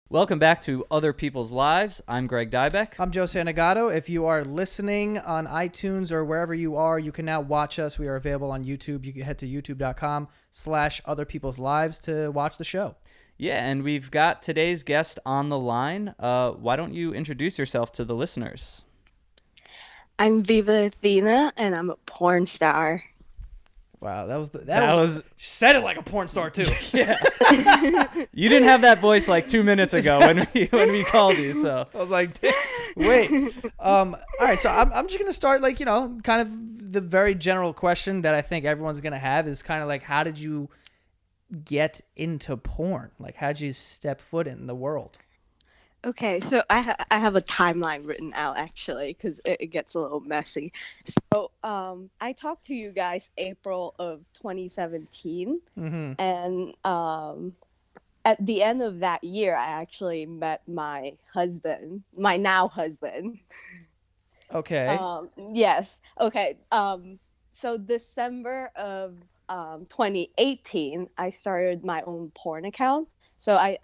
Welcome back to Other People's Lives. I'm Greg Dybeck. I'm Joe Santagato. If you are listening on iTunes or wherever you are, you can now watch us. We are available on YouTube. You can head to youtube.com/otherpeopleslives to watch the show. Yeah, and we've got today's guest on the line. Why don't you introduce yourself to the listeners? I'm Veva Athena, and I'm a porn star. Wow, that was said it like a porn star too. Yeah, you didn't have that voice like 2 minutes ago when we called you. So I was like, wait. All right, so I'm just gonna start kind of the very general question that I think everyone's gonna have is kind of like, how did you get into porn? Like, how did you step foot in the world? Okay, so I have a timeline written out actually because it gets a little messy. So I talked to you guys April of 2017, and at the end of that year, I actually met my husband, my now husband. Okay. Yes. Okay. So December of 2018, I started my own porn account. So I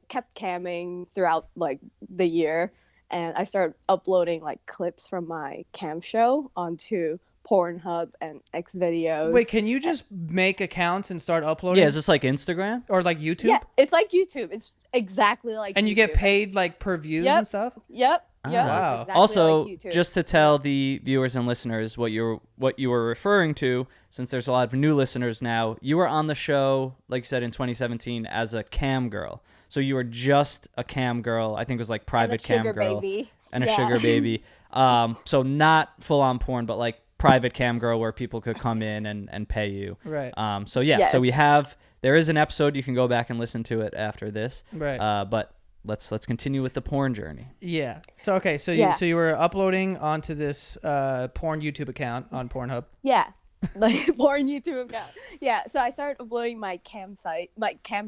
kept camming throughout like the year, and I started uploading like clips from my cam show onto Pornhub and X videos. Wait, can you just make accounts and start uploading? yeah, is this like Instagram? Or like YouTube? Yeah, it's like YouTube. It's exactly like And YouTube. you get paid like per views and stuff? Yep. Ah. Yep. Wow. Exactly Also, like YouTube. just to tell the viewers and listeners what you were referring to, since there's a lot of new listeners now, you were on the show, like you said, in 2017 as a cam girl. So you were just a cam girl. I think it was like private cam girl baby. and a sugar baby. So not full on porn, but like private cam girl where people could come in and pay you. Right. So yeah, Yes. so there is an episode, you can go back and listen to it after this. Right. But let's continue with the porn journey. Yeah. So okay. So Yeah. you were uploading onto this porn YouTube account on Pornhub. Yeah. Like porn YouTube account. Yeah. So I started uploading my cam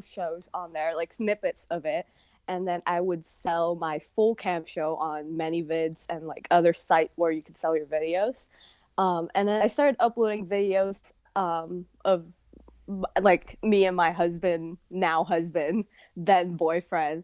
shows on there, like snippets of it. And then I would sell my full cam show on ManyVids and like other site where you could sell your videos. And then I started uploading videos of like me and my husband, now husband, then boyfriend,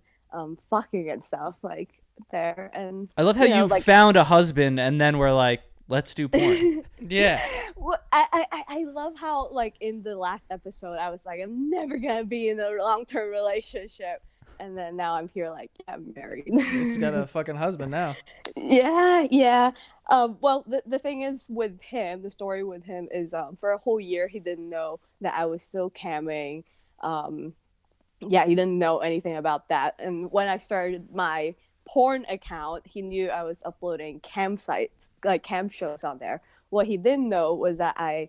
fucking and stuff like there. And I love how you like, found a husband and then we're like, let's do porn. Yeah. well, I love how like in the last episode I was like, I'm never gonna be in a long-term relationship, and then now I'm here like, yeah, I'm married. He's got a fucking husband now. Yeah. Well, the thing is with him, the story with him is for a whole year he didn't know that I was still camming. Yeah, he didn't know anything about that. And when I started my porn account, he knew I was uploading cam sites, like cam shows on there. What he didn't know was that I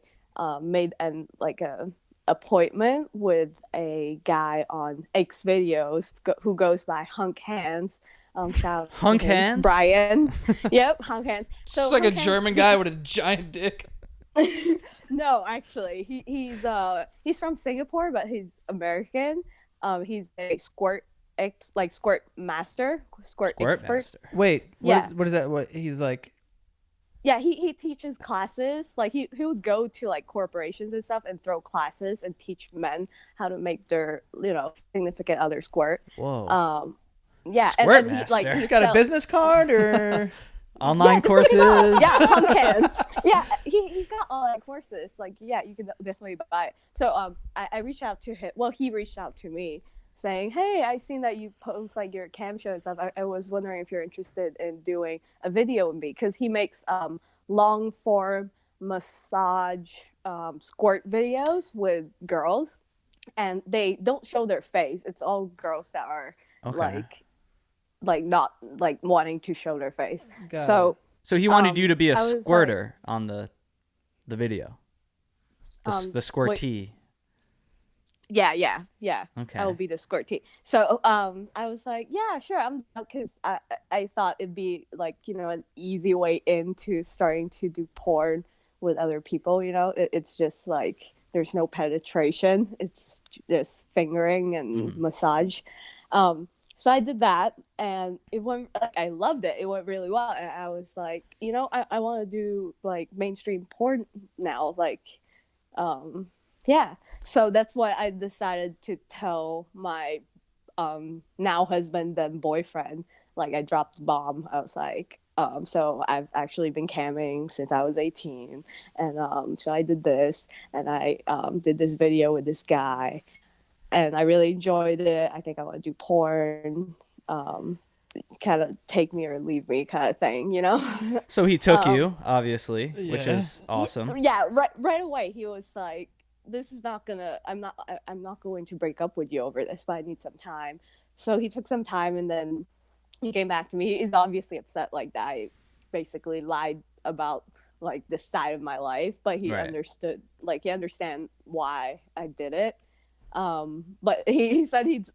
made a appointment with a guy on X videos who goes by Hunk Hands. Shout out Hunk to him, Hands? Brian. Yep, Hunk Hands. So It's like a Hunk Hands- German guy with a giant dick. No, actually, he's from Singapore, but he's American. He's a squirt master, squirt expert. Master. Wait. Yeah. What is that? What he's like? Yeah, he teaches classes. Like he would go to like corporations and stuff and throw classes and teach men how to make their significant other squirt. Whoa. Yeah, Squirt and then master. He's got a business card or? Online just look courses. him up. Yeah, Punk Hands. Yeah, he's got online courses. Like, yeah, you can definitely buy it. So I reached out to him. Well, he reached out to me saying, hey, I seen that you post like your cam show and stuff. I was wondering if you're interested in doing a video with me, because he makes long form massage squirt videos with girls, and they don't show their face. It's all girls that are Okay. like not like wanting to show their face. Got So So he wanted you to be a I was squirter on the video. The wait. squirtee. Yeah. Okay. I will be the squirty. So I was like, yeah, sure, I'm, because I thought it'd be like an easy way into starting to do porn with other people. It's just like there's no penetration. It's just fingering and massage. So I did that, and it went. Like, I loved it. It went really well, and I was like, I want to do like mainstream porn now. Like, yeah. So that's why I decided to tell my now husband then boyfriend, like I dropped the bomb. I was like, so I've actually been camming since I was 18, and so I did this, and I did this video with this guy, and I really enjoyed it. I think I want to do porn. Kind of take me or leave me kind of thing, you know. So he took you, obviously, which is awesome. Yeah, right away he was like, this is not gonna, I'm not going to break up with you over this, but I need some time. So he took some time, and then he came back to me. He's obviously upset, like, that I basically lied about like this side of my life, but he understood, like, he understand why I did it. But he said he's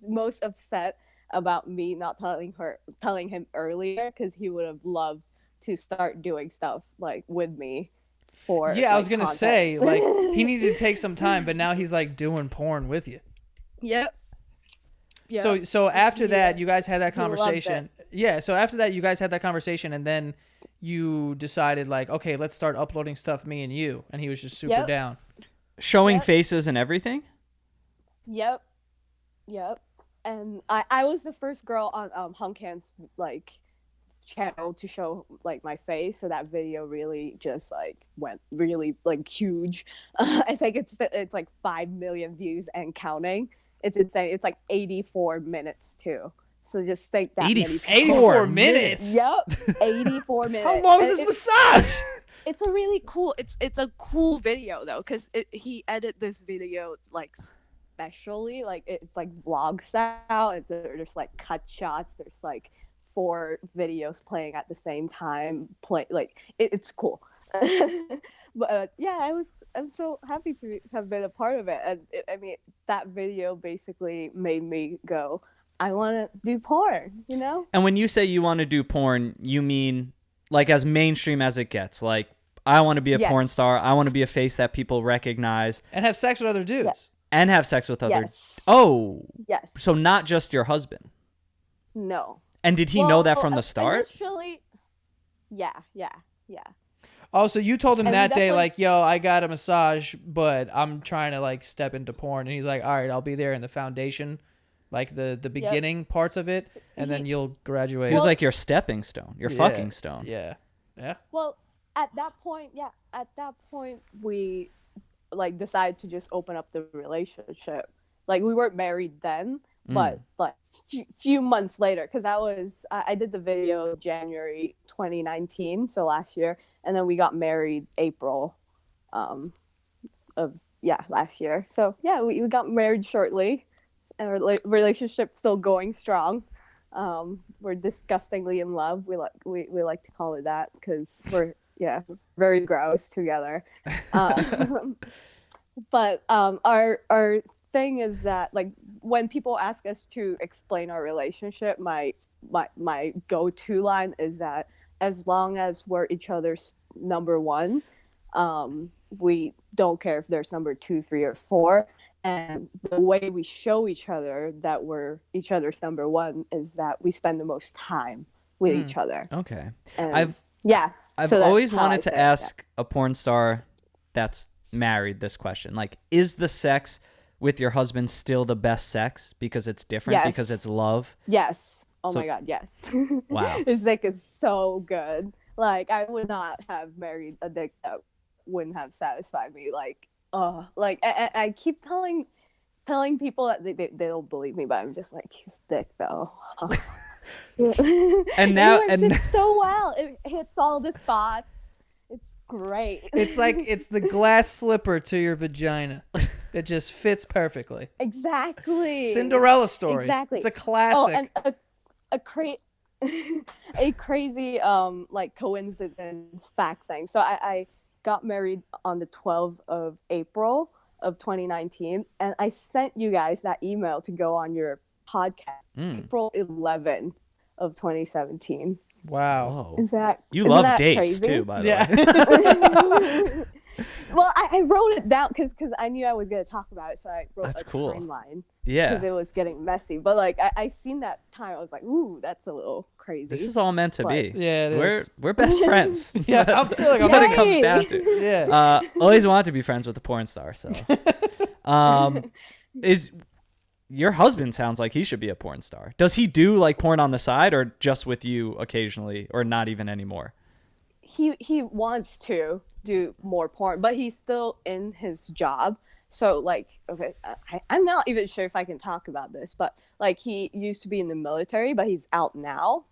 most upset about me not telling him earlier, because he would have loved to start doing stuff like with me for I was gonna say, like, he needed to take some time, but now he's like doing porn with you. Yep. So after that, you guys had that conversation. So after that, you guys had that conversation, and then you decided, like, okay, let's start uploading stuff, me and you, and he was just super down. Showing faces and everything? Yep. And I was the first girl on Hung Can's like channel to show like my face, so that video really just like went really like huge. I think it's like 5 million views and counting. It's insane. It's like 84 minutes too. So just think that 84 minutes. Yep, 84 minutes. How long is this massage? It's a really cool. It's a cool video though, because he edited this video like specially, like it's like vlog style. There's like cut shots. There's like 4 videos playing at the same time. It's cool. But I'm so happy to have been a part of it. And I mean, that video basically made me go, I want to do porn, you know? And when you say you want to do porn, you mean like as mainstream as it gets? Like, I want to be a porn star. I want to be a face that people recognize. And have sex with other dudes. Yes. And have sex with other... Yes. Oh. Yes. So not just your husband. No. And did he know that from the start? Initially, yeah. Oh, so you told him that day, like, yo, I got a massage, but I'm trying to, like, step into porn. And he's like, all right, I'll be there in the foundation, like the beginning parts of it, and then you'll graduate. He was like your stepping stone, your fucking stone. Yeah. Well, at that point, we, like, decided to just open up the relationship. Like, we weren't married then, but few months later, because I did the video January 2019, so last year, and then we got married April of last year. So yeah, we got married shortly, and our relationship still going strong. We're disgustingly in love. We like to call it that, because we're very gross together. But our thing is that, like, when people ask us to explain our relationship, my go-to line is that as long as we're each other's number one, we don't care if there's number 2, 3, or 4. And the way we show each other that we're each other's number one is that we spend the most time with each other. Okay. And I've always wanted to ask a porn star that's married this question. Like, is the sex with your husband still the best sex because it's different, because it's love? Yes. Oh my God, yes. Wow. His dick is so good. Like, I would not have married a dick that wouldn't have satisfied me. Like, I keep telling people that they don't believe me, but I'm just like, his dick though. And now it hits so well. It hits all the spots. It's great. It's like it's the glass slipper to your vagina. It just fits perfectly. Exactly. Cinderella story. Exactly. It's a classic. Oh, and a crazy like coincidence fact thing. So I got married on the 12th of April of 2019, and I sent you guys that email to go on your podcast April 11th of 2017. Wow. Whoa. Isn't love that dates crazy? too, by the way. Well, I wrote it down because I knew I was going to talk about it, so I wrote That's a cool. timeline. Yeah. Because it was getting messy. But, like, I seen that time. I was like, ooh, that's a little crazy. This is all meant to be. Yeah, it is. We're best friends. Yeah, I feel like That's what it comes down to. Yeah. Always wanted to be friends with a porn star, so. your husband sounds like he should be a porn star. Does he do like porn on the side or just with you occasionally or not even anymore? He wants to do more porn, but he's still in his job. So like, okay, I'm not even sure if I can talk about this, but like he used to be in the military, but he's out now.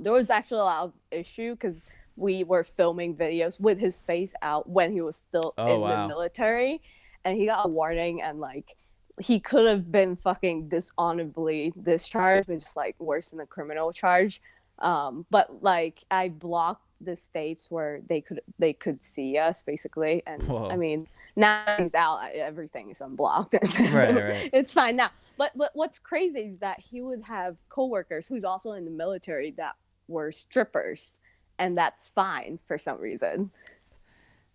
There was actually a lot of issue because we were filming videos with his face out when he was still in the military, and he got a warning, and like he could have been fucking dishonorably discharged, which is like worse than a criminal charge. But like I blocked the states where they could see us basically, and Whoa. I mean now he's out, everything is unblocked. Right. It's fine now. But what's crazy is that he would have coworkers who's also in the military that were strippers, and that's fine for some reason.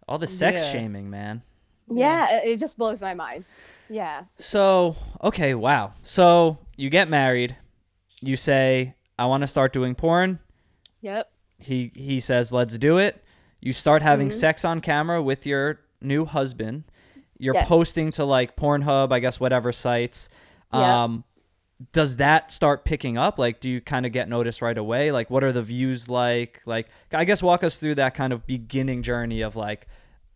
All the sex shaming, man. Yeah, it just blows my mind. Yeah. So, okay, wow. So you get married. You say, I want to start doing porn. Yep. He says, let's do it. You start having sex on camera with your new husband. You're posting to like Pornhub, I guess, whatever sites. Does that start picking up? Like, do you kind of get noticed right away? Like, what are the views like? Like, I guess walk us through that kind of beginning journey of like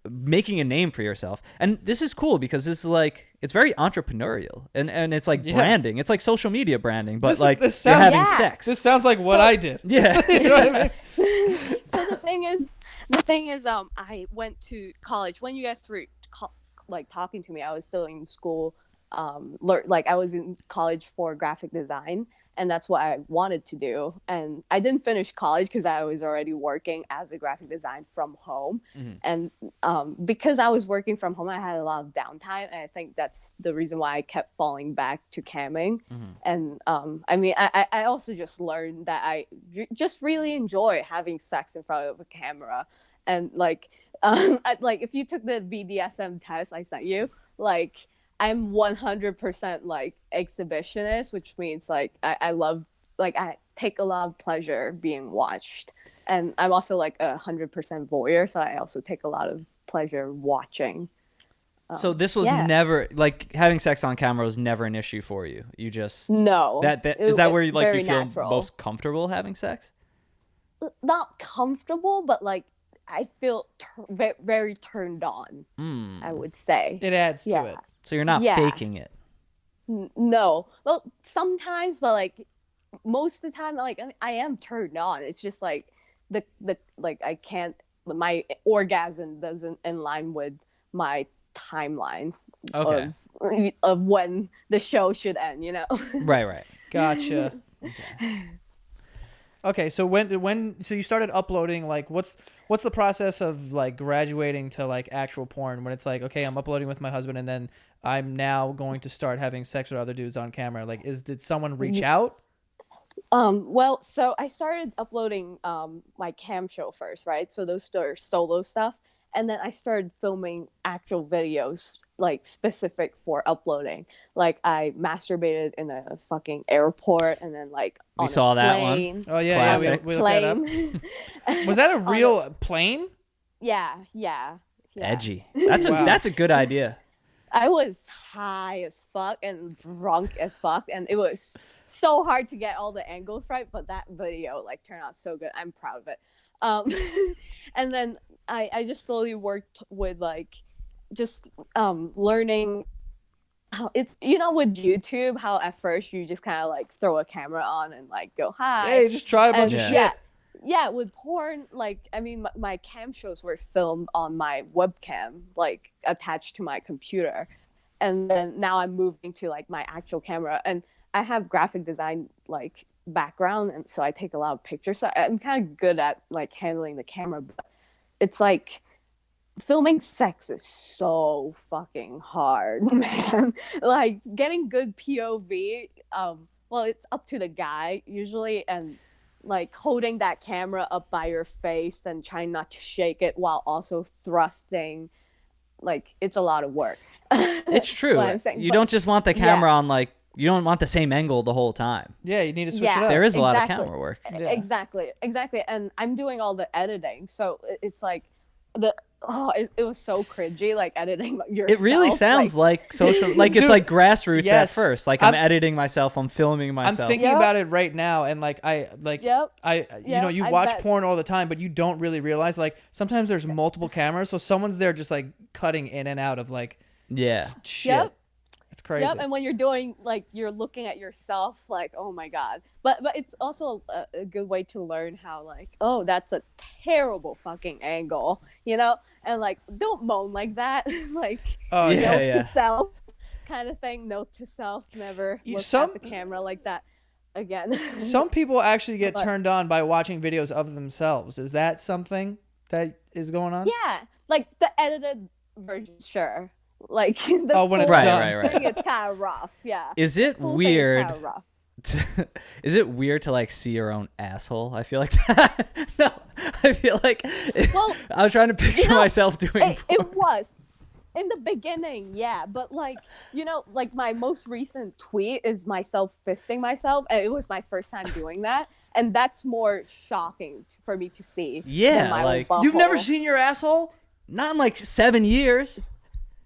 making a name for yourself. And this is cool because this is like, it's very entrepreneurial and it's like branding. It's like social media branding, but you're having sex. This sounds like what I did. Yeah. You know what I mean? So the thing is, I went to college when you guys were like talking to me. I was still in school. Like I was in college for graphic design, and that's what I wanted to do. And I didn't finish college because I was already working as a graphic design from home. And because I was working from home, I had a lot of downtime, and I think that's the reason why I kept falling back to camming. And I mean, I also just learned that I just really enjoy having sex in front of a camera. And like like if you took the BDSM test I sent you, like I'm 100% like exhibitionist, which means like I love, like I take a lot of pleasure being watched, and I'm also like 100% voyeur, so I also take a lot of pleasure watching. So this was never like having sex on camera was never an issue for you. You just no. Is that where you like you feel natural. most comfortable having sex? Not comfortable, but like I feel very turned on. I would say It adds to it. So you're not faking it. No. Well, sometimes, but like most of the time, like I am turned on. It's just like the like I can't. My orgasm doesn't in line with my timeline of when the show should end. You know. Right. Gotcha. Okay, so so you started uploading, like what's the process of like graduating to like actual porn when it's like, okay, I'm uploading with my husband and then I'm now going to start having sex with other dudes on camera. Like did someone reach out? Well, so I started uploading my cam show first, right? So those are solo stuff. And then I started filming actual videos like specific for uploading. Like I masturbated in a fucking airport, and then like on we saw a that plane. one. Oh yeah, we looked that up. Was that a real plane? Yeah. Edgy. That's a good idea. I was high as fuck and drunk as fuck, and it was so hard to get all the angles right, but that video like turned out so good. I'm proud of it. And then I just slowly worked with like just learning how it's, you know, with YouTube, how at first you just kind of like throw a camera on and like go hi. Hey, just try a bunch of shit. Yeah, with porn, like, I mean, my cam shows were filmed on my webcam, like, attached to my computer. And then now I'm moving to, like, my actual camera. And I have graphic design, like, background, and so I take a lot of pictures. So I'm kind of good at, like, handling the camera. But it's, like, filming sex is so fucking hard, man. Like, getting good POV, well, it's up to the guy, usually, and like holding that camera up by your face and trying not to shake it while also thrusting, like it's a lot of work. It's true. You don't just want the camera on, like, you don't want the same angle the whole time. Yeah, you need to switch it up. There is a lot of camera work. Exactly. And I'm doing all the editing, so it's like it was so cringy, like editing yourself. It really sounds like social, like it's Dude, like Grassroots at yes. first. Like I'm editing myself, I'm filming myself. I'm thinking Yep. about it right now, and like Yep. you know, you I watch bet. porn all the time, but you don't really realize like sometimes there's multiple cameras, so someone's there just like cutting in and out of like Yeah. shit. Yep. It's crazy. Yep, and when you're doing like you're looking at yourself like, oh my god. But it's also a good way to learn how like, oh, that's a terrible fucking angle, you know? And like, don't moan like that. Like, Oh, yeah. note to self kind of thing. Note to self, never look at the camera like that again. Some people actually get But- turned on by watching videos of themselves. Is that something that is going on? Yeah, like the edited version, sure. Like the when it's full done. Right. thing, it's kind of rough. Yeah. Is it Full thing is weird? kinda rough. Is it weird to like see your own asshole? I feel like that. No, I feel like Well, I was trying to picture myself doing. It was in the beginning, yeah, but like, you know, like my most recent tweet is myself fisting myself, and it was my first time doing that, and that's more shocking for me to see. Yeah, than my own like- You've never butthole. seen your asshole? Not in like 7 years.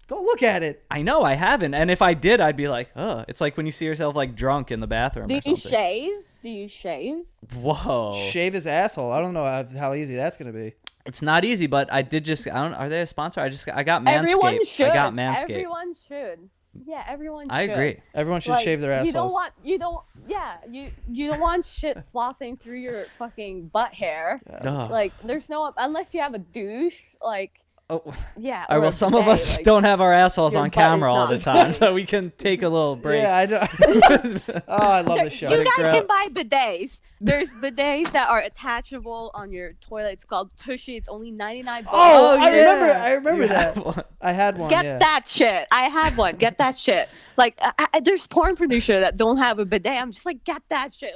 Go look at it. I know I haven't, and if I did, I'd be like, oh, it's like when you see yourself like drunk in the bathroom. Do or you something. shave? Do you shave? Whoa, Shave his asshole. I don't know how easy that's gonna be. it's not easy, but I did just. I don't. Are they a sponsor? I got Manscaped. Everyone should. I got Manscaped. Everyone should. Yeah, everyone should. I agree. Everyone should Like, shave their assholes. You don't want shit flossing through your fucking butt hair. Ugh. Like, there's no, unless you have a douche, like, Oh. yeah. All right, or well, a some of bidet, us like, don't have our assholes your on butt is camera all not the time, big. so we can take a little break. Yeah, I don't. Oh, I love this show. You guys Grow- can buy bidets. There's bidets that are attachable on your toilet. It's called Tushy. It's only 99 bucks. Oh, I yeah. remember. I remember You that. have one. I had one. Get yeah. that shit. I have one. Get that shit. Like, there's porn producers that don't have a bidet. I'm just like, get that shit.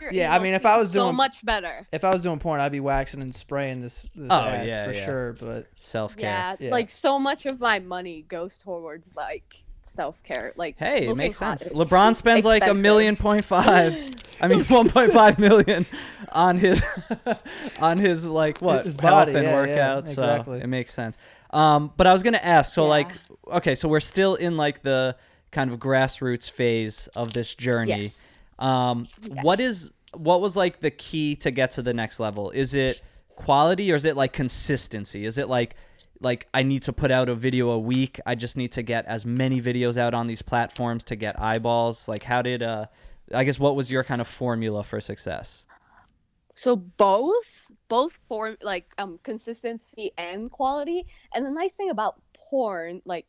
Your Yeah, I anal mean, if I feels was so doing- much better. If I was doing porn, I'd be waxing and spraying this Oh, ass yeah, for yeah. sure. But Self-care. Yeah, Yeah. like so much of my money goes towards like self-care. Like, Hey, it looking makes hot sense. is LeBron spends like expensive. $1.5 million. I mean, 1.5 million on his like what His body, health and yeah, workout. yeah, So exactly. it makes sense. But I was gonna ask. So Yeah. like, okay, so we're still in like the kind of grassroots phase of this journey. Yes. What was like the key to get to the next level? Is it quality or is it like consistency? Is it like I need to put out a video a week? I just need to get as many videos out on these platforms to get eyeballs. Like how did I guess what was your kind of formula for success? So both form like consistency and quality. And the nice thing about porn, like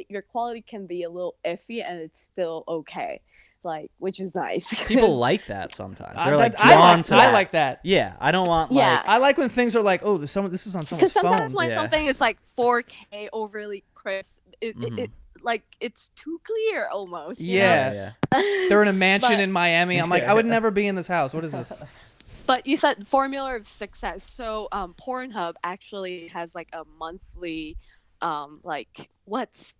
your quality can be a little iffy and it's still okay. Like, which is nice. People like that sometimes. They're I like like, drawn to that. I like that. Yeah, I don't want Yeah. like I like when things are like, oh, this is on someone's Because sometimes phone. when Yeah. something is like 4K overly crisp, it like it's too clear almost. you know? Yeah. They're in a mansion But- in Miami. I'm like, I would never be in this house. What is this? But you said formula of success. So Pornhub actually has like a monthly like what's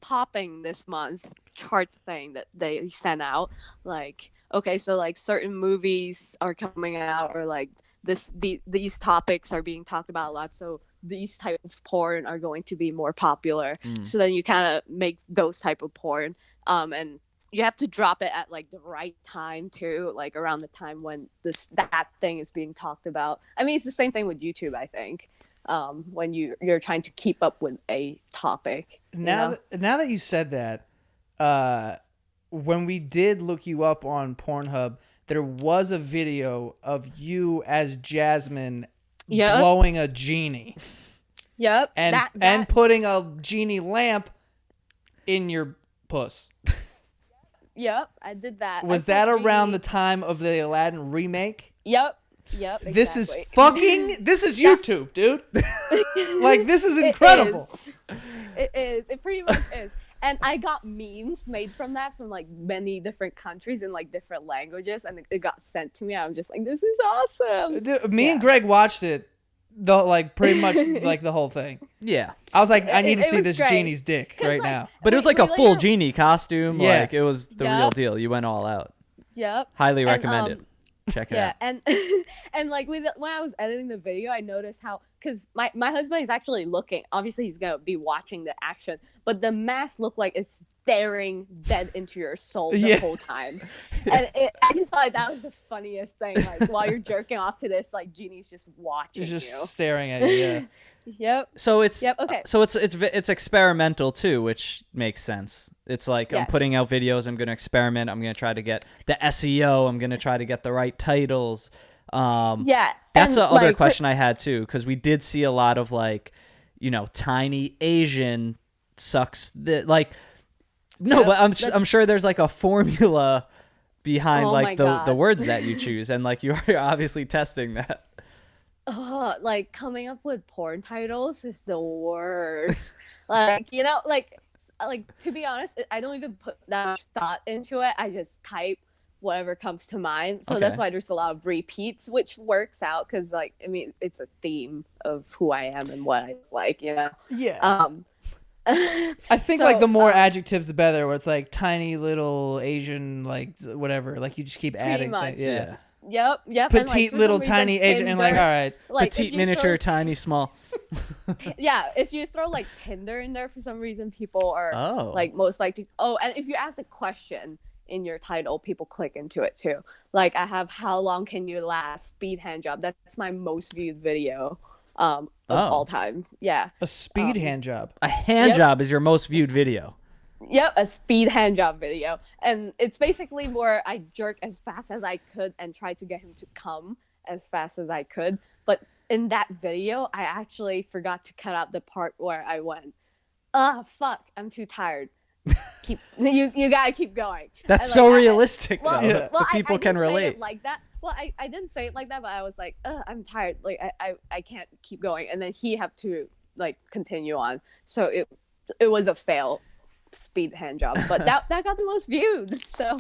popping this month chart thing that they send out. Like, okay, so like certain movies are coming out, or like these topics are being talked about a lot, so these type of porn are going to be more popular. So then you kind of make those type of porn, and you have to drop it at like the right time too, like around the time when that thing is being talked about. I mean, it's the same thing with YouTube, I think. When you're trying to keep up with a topic. Now that you said that, when we did look you up on Pornhub, there was a video of you as Jasmine Yep. blowing a genie Yep. and putting a genie lamp in your puss. Yep, I did that. Was that around the time of the Aladdin remake? Yep. Exactly. This is YouTube, dude. Like, this is incredible. It is. It pretty much is. And I got memes made from that from like many different countries in like different languages, and it got sent to me. I'm just like, this is awesome. Dude, me and Greg watched it, pretty much like the whole thing. yeah. I was like, I need to It see was this great. genie's dick right like, now. But it was like a full genie costume. Yeah. Like it was the Yep. real deal. You went all out. Yep. Highly And, recommended. Check it Yeah, out. and and like when I was editing the video, I noticed how, because my husband is actually looking. Obviously, he's gonna be watching the action, but the mask looked like it's staring dead into your soul the whole time. And I just thought that was the funniest thing. Like while you're jerking off to this, like Genie's just watching you. He's just staring at you. Yeah. Yep. So it's okay. So it's experimental too, which makes sense. It's like I'm putting out videos. I'm going to experiment. I'm going to try to get the SEO. I'm going to try to get the right titles. That's the other question I had too, because we did see a lot of like, tiny Asian sucks that like. No, but I'm sure there's like a formula behind like the words that you choose, and like you're obviously testing that. Like coming up with porn titles is the worst. Like to be honest, I don't even put that much thought into it. I just type whatever comes to mind. So that's why there's a lot of repeats, which works out because it's a theme of who I am and what I like. Yeah. I think like the more adjectives, the better. Where it's like tiny little Asian, like whatever. Like you just keep adding things. Yeah. Yep. Petite and, little tiny Asian, and like all right, like, petite miniature, tiny small. Yeah, if you throw like Tinder in there for some reason, people are like most likely. Oh, and if you ask a question in your title, people click into it too. Like I have how long can you last speed hand job. That's my most viewed video of all time. Yeah, a speed hand job. A hand job is your most viewed video. Yep, a speed hand job video. And it's basically where I jerk as fast as I could and try to get him to come as fast as I could. But in that video, I actually forgot to cut out the part where I went, fuck, I'm too tired. You gotta keep going. That's so realistic, though. Well, people can relate. Like that. Well, I didn't say it like that, but I was like, I'm tired. Like I can't keep going. And then he had to like continue on. So it was a fail. Speed hand job, but that got the most viewed. So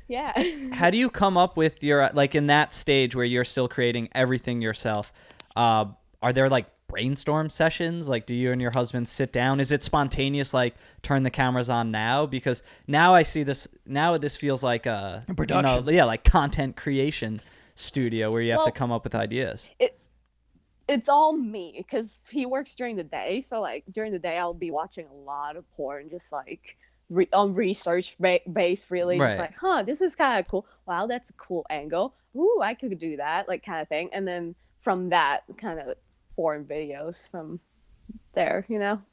yeah. How do you come up with your like in that stage where you're still creating everything yourself? Are there like brainstorm sessions? Like do you and your husband sit down? Is it spontaneous, like turn the cameras on now? Because now I see this, this feels like a production. Like content creation studio where you have to come up with ideas. It's all me because he works during the day. So like during the day, I'll be watching a lot of porn, just like on research base, really. Right. Just like, this is kind of cool. Wow, that's a cool angle. Ooh, I could do that, like kind of thing. And then from that, kind of form videos from there,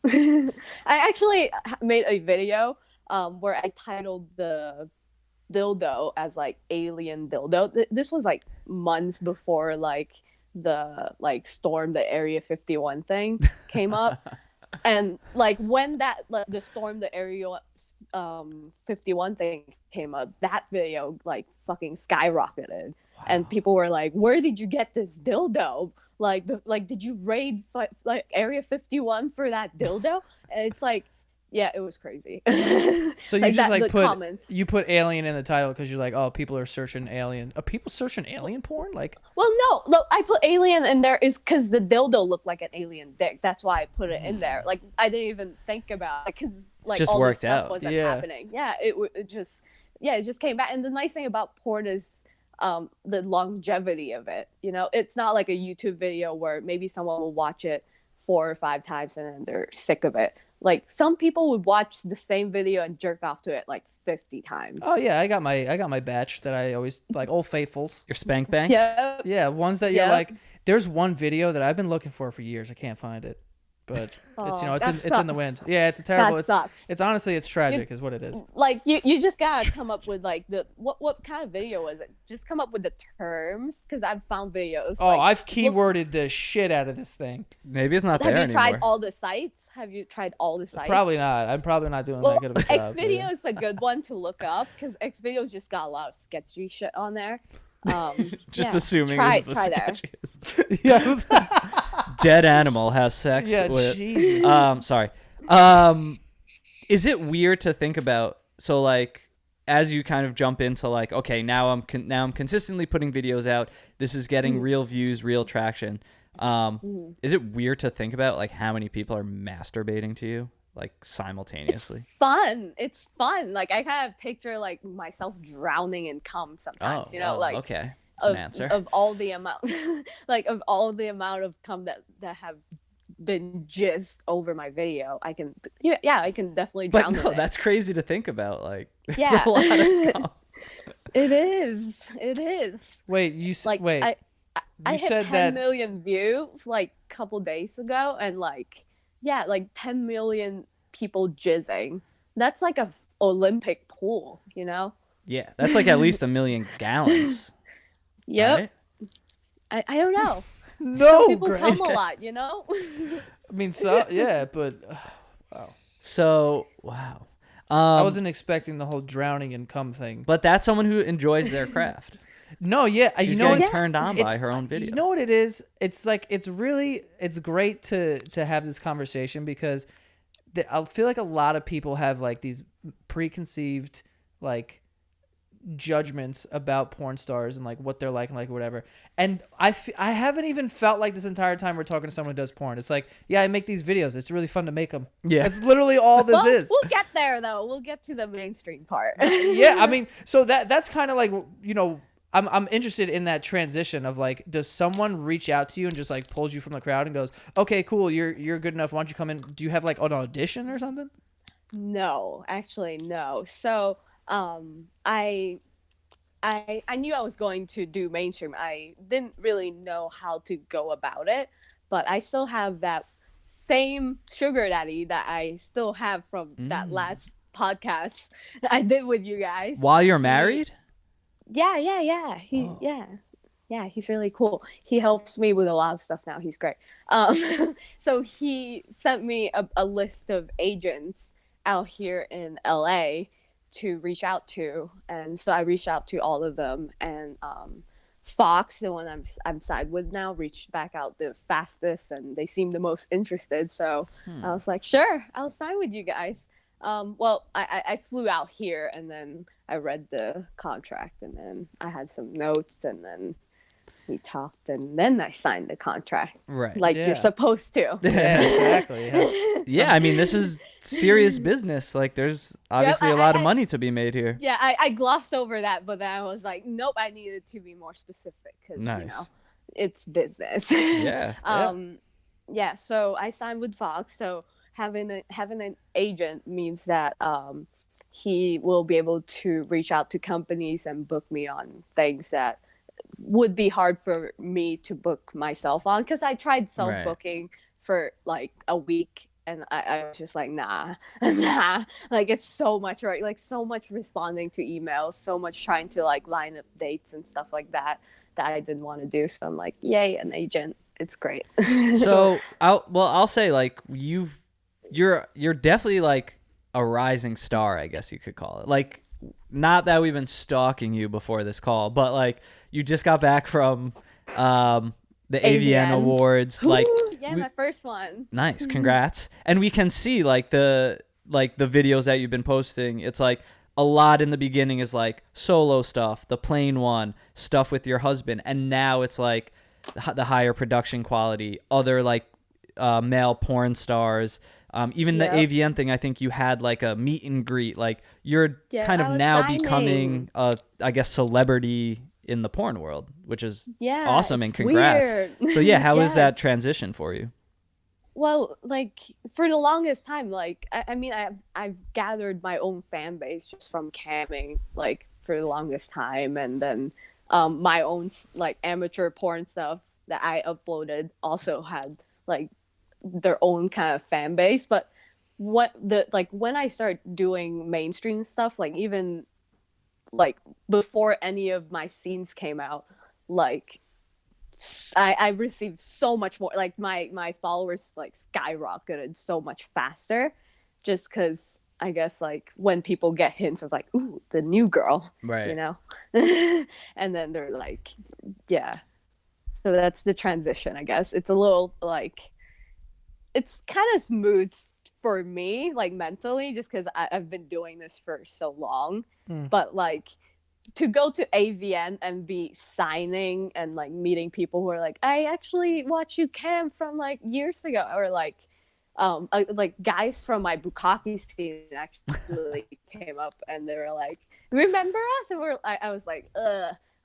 I actually made a video where I titled the dildo as like alien dildo. This was like months before like the like storm the Area 51 thing came up. And like when that the storm the Area 51 thing came up, that video like fucking skyrocketed. Wow. And people were like, where did you get this dildo? Like did you raid like Area 51 for that dildo? And it's like, yeah, it was crazy. So you just like put alien in the title because you're like, oh, people are searching alien. Are people searching alien porn? Like, well, no, I put alien in there is because the dildo looked like an alien dick. That's why I put it in there. Like, I didn't even think about it because like just all worked this stuff out. wasn't happening. Yeah, it just came back. And the nice thing about porn is the longevity of it. It's not like a YouTube video where maybe someone will watch it 4 or 5 times and then they're sick of it. Like some people would watch the same video and jerk off to it like 50 times. Oh yeah, I got my batch that I always like, Old Faithfuls. Your spank bank? Yeah, ones that you're like, there's one video that I've been looking for years. I can't find it. But it's in the wind. Yeah, it's a terrible. That sucks. It's honestly tragic, is what it is. Like you just gotta come up with like what kind of video was it? Just come up with the terms because I've found videos. Oh, I've keyworded the shit out of this thing. Maybe it's not there anymore. Have you tried all the sites? Have you tried all the sites? Probably not. I'm probably not doing that good of a job. Xvideo is a good one to look up because Xvideo's just got a lot of sketchy shit on there. Assuming try it's the sketchiest. Yeah. Dead animal has sex with. Jesus. Sorry. Is it weird to think about? So like, as you kind of jump into like, okay, now I'm consistently putting videos out. This is getting real views, real traction. Is it weird to think about like how many people are masturbating to you like simultaneously? It's fun. Like I kind of picture like myself drowning in cum sometimes. Okay. It's an answer. of all the amount like of all the amount of cum that have been jizzed over my video, I can I can definitely drown But no, in it. that's crazy to think about. Like, there's Yeah. a lot of cum. It is. Wait, Like wait. I You hit said 10 that. million view like a couple days ago, and like 10 million people jizzing. That's like a Olympic pool, you know? Yeah, that's like at least 1 million gallons. Yep. Right? I don't know. No, People Grace. come a lot, you know? I mean, so yeah, but wow. So, wow. I wasn't expecting the whole drowning and cum thing. But that's someone who enjoys their craft. No, yeah, She's you know getting what? turned on by her own videos. You know what it is? It's like it's great to have this conversation because I feel like a lot of people have like these preconceived like judgments about porn stars and like what they're like and like whatever. And I haven't even felt like this entire time we're talking to someone who does porn. It's like, yeah, I make these videos. It's really fun to make them. Yeah. That's literally all this is. We'll get there though. We'll get to the mainstream part. Yeah, I mean, so that's kind of like, you know, I'm interested in that transition of like, does someone reach out to you and just like pulls you from the crowd and goes, okay, cool, you're good enough. Why don't you come in? Do you have like an audition or something? No, actually, no. So, I knew I was going to do mainstream. I didn't really know how to go about it, but I still have that same sugar daddy that I still have from that last podcast I did with you guys. While you're married? Yeah. He's really cool. He helps me with a lot of stuff now. He's great. So he sent me a list of agents out here in LA to reach out to, and so I reached out to all of them, and Fox, the one I'm signed with now, reached back out the fastest, and they seemed the most interested. So I was like, sure, I'll sign with you guys. Well, I flew out here, and then I read the contract, and then I had some notes, and then we talked, and then I signed the contract. Right. Like Yeah. you're supposed to. Yeah, exactly. Yeah. Yeah, I mean, this is serious business. Like, there's obviously a lot of money to be made here. Yeah, I glossed over that, but then I was like, nope, I needed to be more specific because, Nice. you know, it's business. Yeah. Yeah, so I signed with Fox. So having an agent means that he will be able to reach out to companies and book me on things that would be hard for me to book myself on, because I tried self-booking for like a week, and I was just like, nah, like it's so much, right? Like so much responding to emails, so much trying to like line up dates and stuff like that I didn't want to do. So I'm like, yay, an agent. It's great. So I'll say like you're definitely like a rising star, I guess you could call it. Like, not that we've been stalking you before this call, but like you just got back from the AVN Awards. Like, my first one. Nice, congrats. And we can see like the videos that you've been posting. It's like a lot in the beginning is like solo stuff, the plain one, stuff with your husband, and now it's like the higher production quality, other like male porn stars. Even the AVN thing, I think you had like a meet and greet. Like, you're kind of now becoming I guess, celebrity in the porn world, which is awesome, and congrats. Weird. So yeah, how was that transition for you? Well, like for the longest time, like I mean, I've gathered my own fan base just from camming, like for the longest time, and then my own like amateur porn stuff that I uploaded also had like their own kind of fan base. But when I start doing mainstream stuff, like even like before any of my scenes came out, like I received so much more, like my followers like skyrocketed so much faster, just because I guess like when people get hints of like, ooh, the new girl, right, you know, and then they're like, yeah. So that's the transition, I guess. It's a little like, it's kind of smooth for me, like mentally, just because I've been doing this for so long. But like to go to AVN and be signing and like meeting people who are like, I actually watched you cam from like years ago, or like guys from my bukkake scene actually came up and they were like, remember us? And I was like,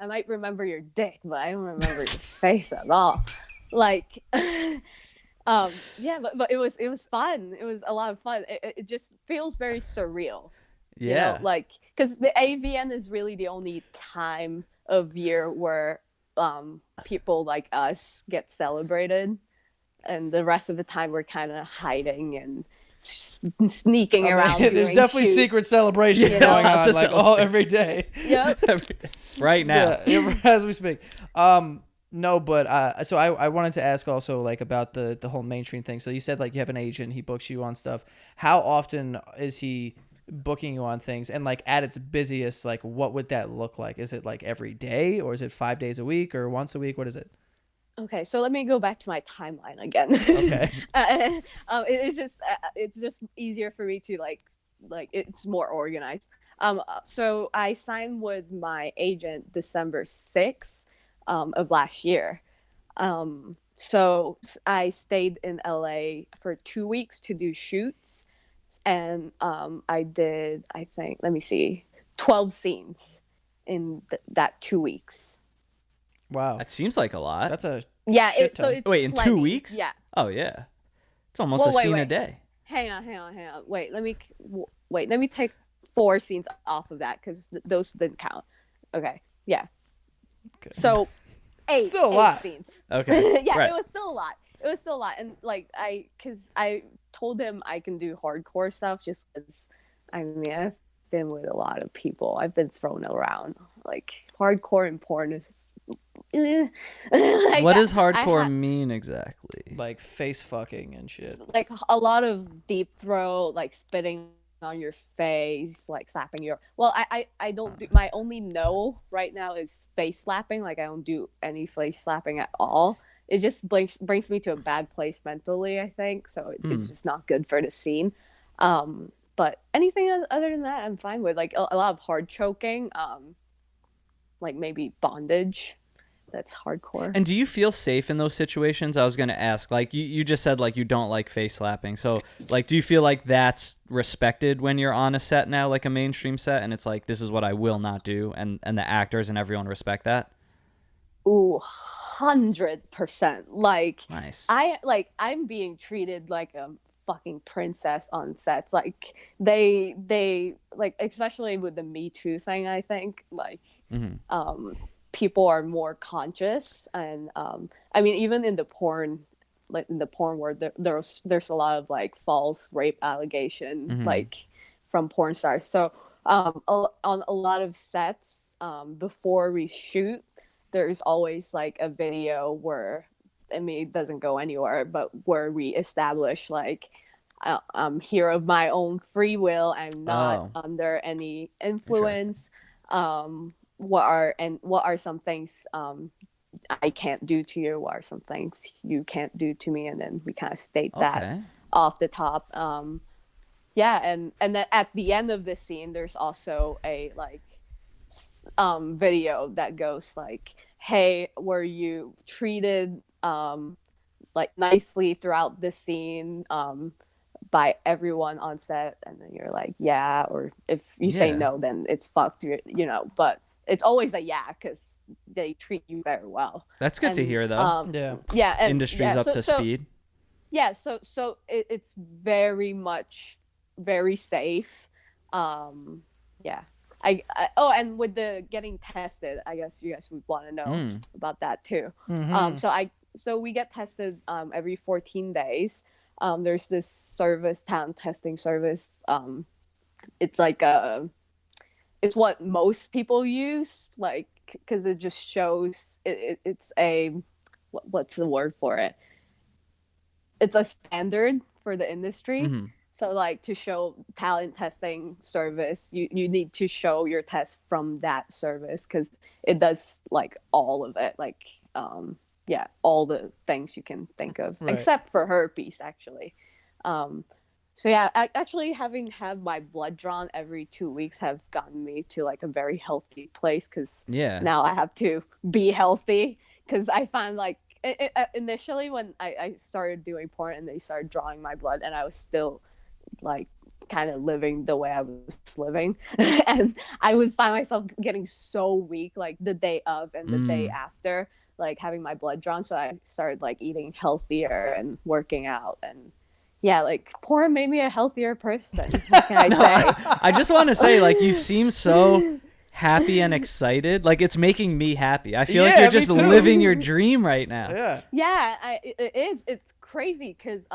I might remember your dick, but I don't remember your face at all. Like, yeah, but it was fun. It was a lot of fun. It just feels very surreal. You know, Yeah. like, because the AVN is really the only time of year where people like us get celebrated, and the rest of the time we're kind of hiding and sneaking around. There's doing definitely shoots. secret celebrations You know? going Lots on of like all every day. Yep. Right now. Yeah, as we speak. No, but so I wanted to ask also like about the whole mainstream thing. So you said like you have an agent, he books you on stuff. How often is he booking you on things? And like at its busiest, like what would that look like? Is it like every day, or is it 5 days a week, or once a week? What is it? Okay, so let me go back to my timeline again. Okay. It's just easier for me to like it's more organized. So I signed with my agent December 6th of last year. So I stayed in LA for 2 weeks to do shoots, and I did, I think, let me see, 12 scenes in that 2 weeks. Wow. That seems like a lot. That's a Yeah, shit so ton. it's Wait, in 2 plenty. weeks? Yeah. Oh, yeah. It's almost Well, a scene a wait. day. Hang on. Wait, let me take 4 scenes off of that because those didn't count. Okay, yeah. Okay. So Still a eight lot. scenes. Okay. Yeah, Right. it was still a lot. And like because I told him I can do hardcore stuff just because, I mean, I've been with a lot of people. I've been thrown around. Like, hardcore and porn is. Like, What does I hardcore ha- mean exactly? like face fucking and shit. like a lot of deep throat, like spitting on your face, like slapping your. Well, I don't do, my only no right now is face slapping. Like, I don't do any face slapping at all. It just brings me to a bad place mentally, I think. So it's just not good for the scene. But anything other than that, I'm fine with. Like a lot of hard choking, like maybe bondage. That's hardcore. And do you feel safe in those situations? I was going to ask, like you just said like you don't like face slapping. So like do you feel like that's respected when you're on a set now, like a mainstream set, and it's like this is what I will not do, and the actors and everyone respect that? Ooh, 100%. Like, Nice. I'm being treated like a fucking princess on sets. Like they like, especially with the Me Too thing, I think like people are more conscious, and I mean, even in the porn, like in the porn world, there's a lot of like false rape allegation like from porn stars. So on a lot of sets, before we shoot, there's always like a video where, I mean, it doesn't go anywhere, but where we establish like I'm here of my own free will. I'm not under any influence. What are some things I can't do to you? What are some things you can't do to me? And then we kind of state that off the top. Yeah, and then at the end of the scene, there's also a like video that goes like, hey, were you treated like nicely throughout the scene by everyone on set? And then you're like, yeah, or if you say no, then it's fucked, you know. But it's always a yeah, because they treat you very well. That's good to hear, though. Yeah, and industry's up to speed. Yeah, so it's very much very safe. Yeah. And with the getting tested, I guess you guys would want to know about that too. So we get tested every 14 days. There's this service, talent testing service. It's like it's what most people use, like, because it just shows it's a what's the word for it? It's a standard for the industry. So like, to show talent testing service, you need to show your test from that service, because it does like all of it, like all the things you can think of, except for herpes actually. So yeah, actually having had my blood drawn every 2 weeks have gotten me to like a very healthy place, because now I have to be healthy, because I find like initially when I started doing porn and they started drawing my blood and I was still like kind of living the way I was living. And I would find myself getting so weak like the day of and the day after, like having my blood drawn. So I started like eating healthier and working out, and yeah, like porn made me a healthier person. What can I say? I just want to say, like, you seem so happy and excited. Like, it's making me happy. I feel like Yeah, you're me just too. living your dream right now. Yeah. Yeah, it is. It's crazy because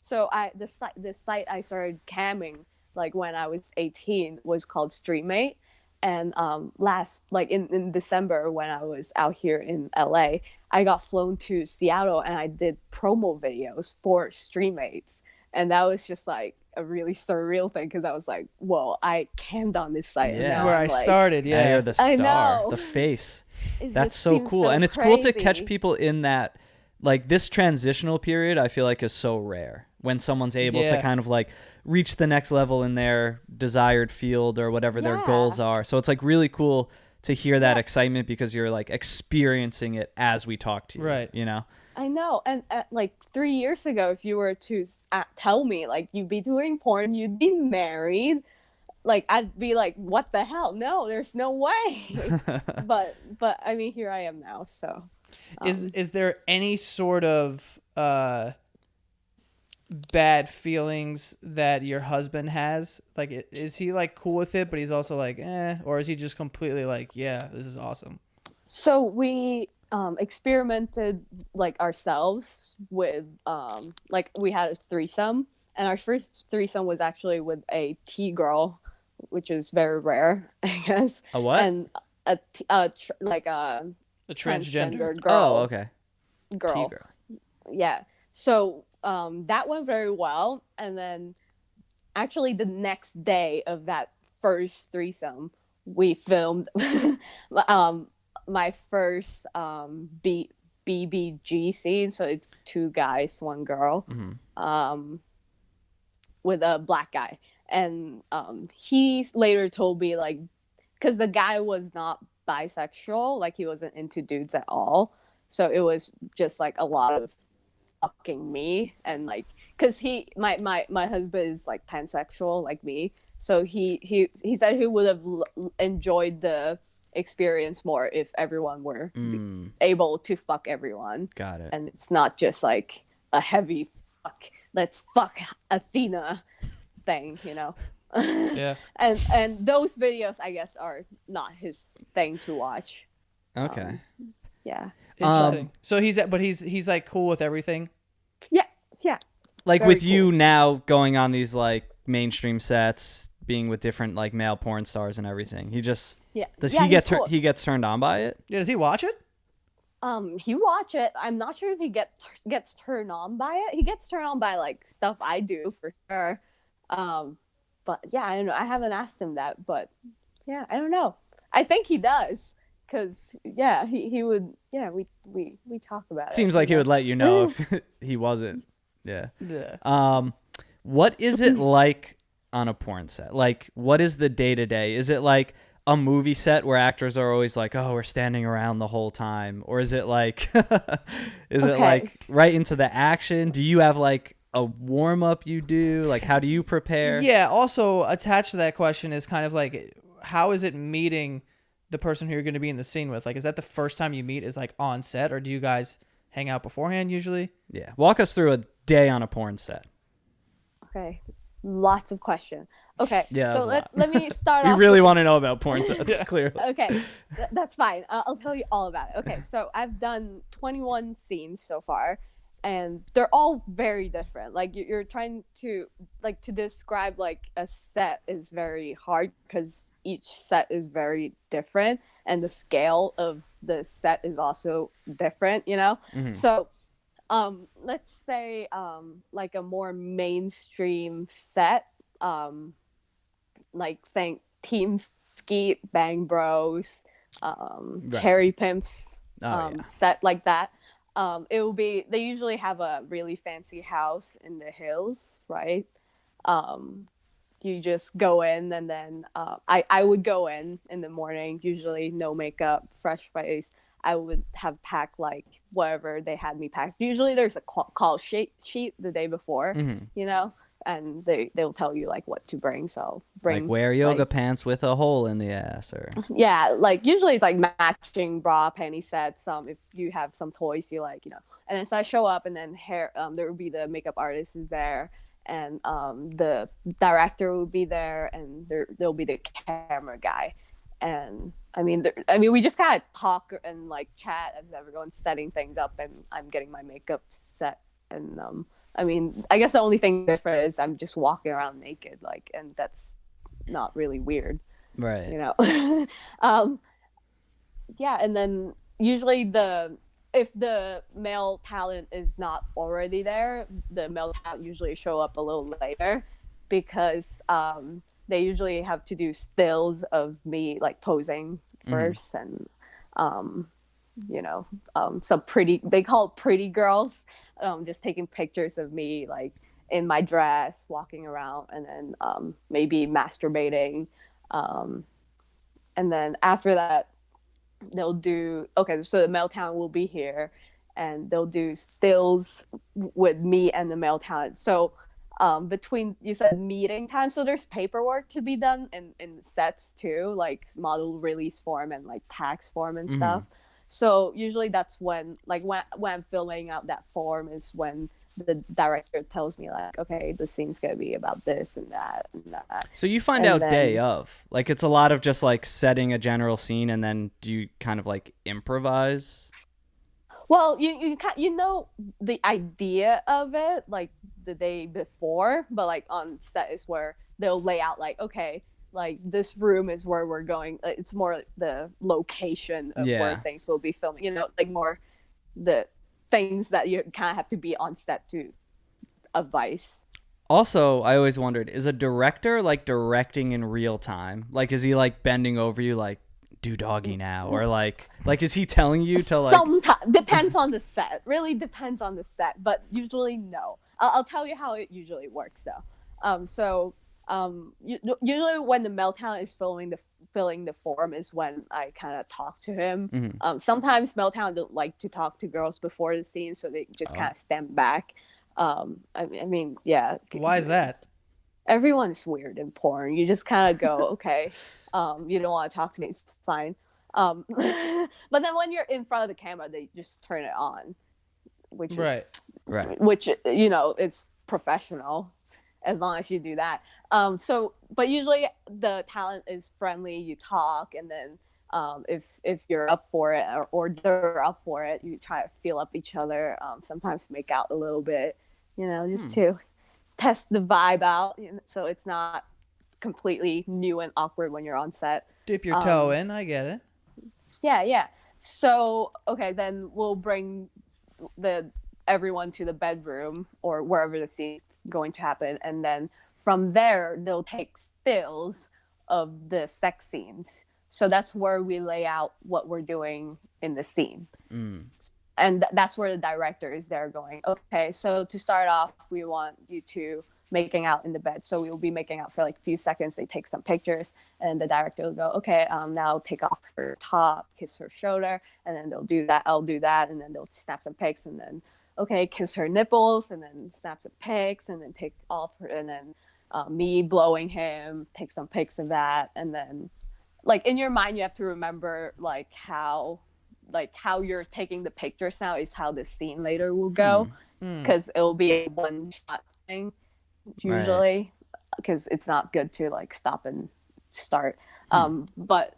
so the site I started camming like when I was 18 was called StreamMate, and last like in December when I was out here in LA, I got flown to Seattle and I did promo videos for StreamMates, and that was just like a really surreal thing because I was like, whoa, I cammed on this site. Yeah. And This is now where I'm I like, started. Yeah, you're Yeah. the star, I know. the face. it That's just so seems cool. so And it's cool to catch crazy. people in that, like, this transitional period, I feel like is so rare when someone's able to Yeah. kind of like reach the next level in their desired field or whatever their Yeah. goals are. So it's like really cool to hear that Yeah. excitement because you're like experiencing it as we talk to you. Right. You know? I know. And like 3 years ago, if you were to tell me like you'd be doing porn, you'd be married, like I'd be like, what the hell? No, there's no way. but I mean, here I am now. So Is there any sort of bad feelings that your husband has? Like, is he like cool with it, but he's also like, or is he just completely like, yeah, this is awesome? so we experimented like ourselves with like we had a threesome, and our first threesome was actually with a T girl, which is very rare, I guess. A what? And like a A transgender. girl. Oh, okay. Girl. T-girl. Yeah. So that went very well, and then actually the next day of that first threesome, we filmed my first BBG scene. So it's 2 guys, 1 girl, with a black guy, and he later told me like, because the guy was not bisexual, like he wasn't into dudes at all, so it was just like a lot of fucking me, and like because my husband is like pansexual like me, so he said he would have enjoyed the experience more if everyone were able to fuck everyone. Got it. And it's not just like a heavy fuck, let's fuck Athena thing, you know. Yeah. And those videos I guess are not his thing to watch. Okay. Yeah. Interesting. So he's like cool with everything. Yeah. Like Very with you now going on these like mainstream sets, being with different like male porn stars and everything. He just Yeah. does Yeah, he get he's cool. he gets turned on by it? Yeah, does he watch it? He watch it. I'm not sure if he gets turned on by it. He gets turned on by like stuff I do for sure. But yeah, I don't know. I haven't asked him that, but yeah, I don't know. I think he does, because yeah, he would. Yeah, we talk about it. Seems like he would let you know if he wasn't. Yeah. Yeah. What is it like on a porn set? Like, what is the day to day? Is it like a movie set where actors are always like, "Oh, we're standing around the whole time," or is it like, is it like right into the action? Do you have like a warm up you do? Like, how do you prepare? Yeah. Also, attached to that question is kind of like, how is it meeting the person who you're going to be in the scene with? Like, is that the first time you meet is like on set, or do you guys hang out beforehand usually? Yeah. Walk us through a day on a porn set. Okay, lots of questions. Okay, Yeah, so that's a let me start We off. really want to know about porn sets, clearly. Okay, that's fine. I'll tell you all about it. Okay, so I've done 21 scenes so far, and they're all very different. Like you're trying to describe like a set is very hard because each set is very different, and the scale of the set is also different. You know, so. Let's say like a more mainstream set, like think Team Skeet, Bang Bros, Right. Cherry Pimps, Oh, yeah. set like that. It will be, they usually have a really fancy house in the hills, right? You just go in, and then I would go in the morning, usually no makeup, fresh face. I would have packed like whatever they had me pack. Usually there's a call sheet the day before, you know, and they'll tell you like what to bring. So bring Like wear yoga like, pants with a hole in the ass, or yeah, like usually it's like matching bra panty sets. If you have some toys you like, and then so I show up, and then there will be the makeup artist is there, and the director will be there, and there'll be the camera guy, and I mean we just kind of talk and like chat as everyone's setting things up, and I'm getting my makeup set, and I mean I guess the only thing different is I'm just walking around naked, like, and that's not really weird. right? Yeah, and then usually if the male talent is not already there, the male talent usually show up a little later, because they usually have to do stills of me like posing first, and some pretty, they call it pretty girls, just taking pictures of me like in my dress walking around, and then maybe masturbating, and then after that they'll do, okay, so the male talent will be here, and they'll do stills with me and the male talent. So between, you said meeting time, so there's paperwork to be done in sets too, like model release form and like tax form and stuff. So usually that's when I'm filling out that form is when the director tells me like, okay, the scene's gonna be about this and that and that. So you find out day of, like, it's a lot of just like setting a general scene, and then do you kind of like improvise? Well, you know the idea of it like the day before, but like on set is where they'll lay out like, okay, like this room is where we're going. It's more the location of where things will be filming. Like more the things that you kind of have to be on set to advise. Also, I always wondered, is a director like directing in real time? Like, is he like bending over you like, do doggy now, or like is he telling you to like? Sometimes depends on the set. Really depends on the set, but usually no. I'll tell you how it usually works though. Usually when the male talent is filling the form is when I kind of talk to him. Sometimes male talent don't like to talk to girls before the scene, so they just kind of stand back. I mean, yeah. Why is that? Everyone's weird in porn. You just kind of go, okay, you don't want to talk to me, it's fine. But then when you're in front of the camera, they just turn it on, which is right. Which it's professional, as long as you do that. But usually the talent is friendly. You talk, and then if you're up for it, or they're up for it, you try to feel up each other. Sometimes make out a little bit, just to test the vibe out, so it's not completely new and awkward when you're on set. Dip your toe in, I get it. Yeah. So, okay, then we'll bring everyone to the bedroom or wherever the scene's going to happen, and then from there they'll take stills of the sex scenes. So that's where we lay out what we're doing in the scene. And that's where the director is there going, okay, so to start off, we want you to making out in the bed. So we'll be making out for like a few seconds. They take some pictures, and the director will go, okay, now take off her top, kiss her shoulder, and then they'll do that. I'll do that, and then they'll snap some pics, and then, okay, kiss her nipples, and then snap some pics, and then take off her, and then me blowing him, take some pics of that, and then, like, in your mind, you have to remember how you're taking the pictures now is how the scene later will go, because it will be a one shot thing usually, because it's not good to like stop and start. But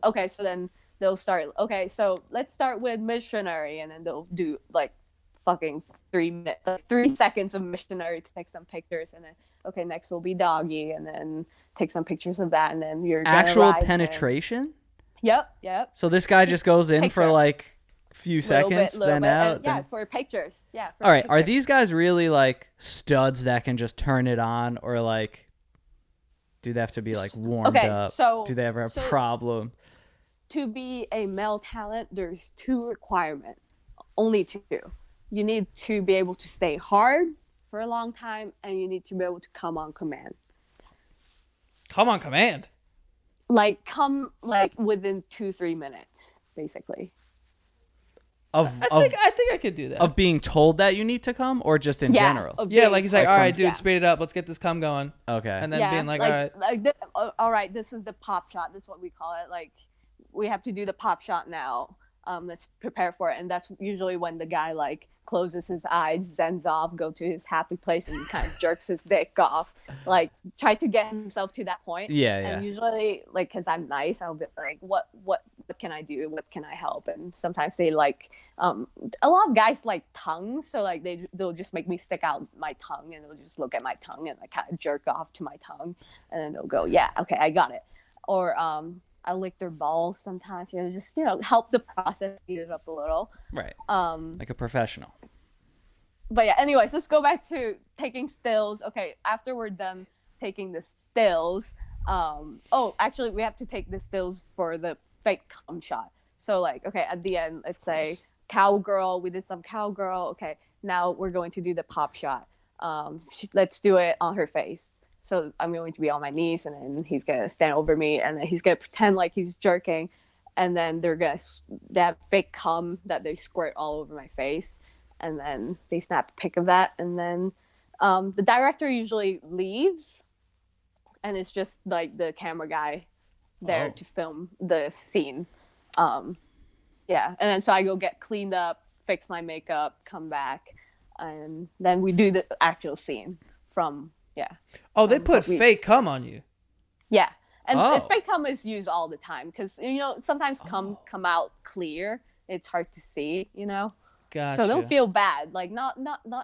okay, so then they'll start, okay, so let's start with missionary, and then they'll do like fucking 3 seconds of missionary to take some pictures, and then okay, next will be doggy, and then take some pictures of that, and then you're actual penetration. Yep. So this guy just goes in for like a few seconds, then out. Yeah, for pictures. Yeah. All right. Are these guys really like studs that can just turn it on, or like do they have to be like warmed up? So do they ever have problem? To be a male talent, there's 2 requirements. Only 2. You need to be able to stay hard for a long time, and you need to be able to come on command. Come on command? Like come like within 2-3 minutes, basically. I think I could do that. Of being told that you need to come, or just in general? Yeah, like he's like, all right, dude, yeah. speed it up. Let's get this cum going. Okay. And then being like, all right. All right, this is the pop shot. That's what we call it. Like, we have to do the pop shot now. Let's prepare for it. And that's usually when the guy like closes his eyes, zens off, go to his happy place, and kind of jerks his dick off. Like, try to get himself to that point. Yeah. And usually, like, because I'm nice, I'll be like, what can I do? What can I help? And sometimes they like, a lot of guys like tongues, so like they'll just make me stick out my tongue, and they'll just look at my tongue and like kind of jerk off to my tongue, and then they'll go, yeah, okay, I got it. Or I lick their balls sometimes, just help the process, speed it up a little. Right. Like a professional. But yeah, anyways, let's go back to taking stills. Okay, after we're done taking the stills, actually we have to take the stills for the fake cum shot. So like, okay, at the end, let's say cowgirl, we did some cowgirl. Okay, now we're going to do the pop shot. Let's do it on her face. So I'm going to be on my knees, and then he's gonna stand over me, and then he's gonna pretend like he's jerking, and then they have fake cum that they squirt all over my face, and then they snap a pic of that, and then the director usually leaves, and it's just like the camera guy there to film the scene. Yeah, and then so I go get cleaned up, fix my makeup, come back, and then we do the actual scene from. Yeah. Oh, they put fake cum on you. Yeah, and fake cum is used all the time because sometimes cum come out clear. It's hard to see. Gotcha. So don't feel bad. Like not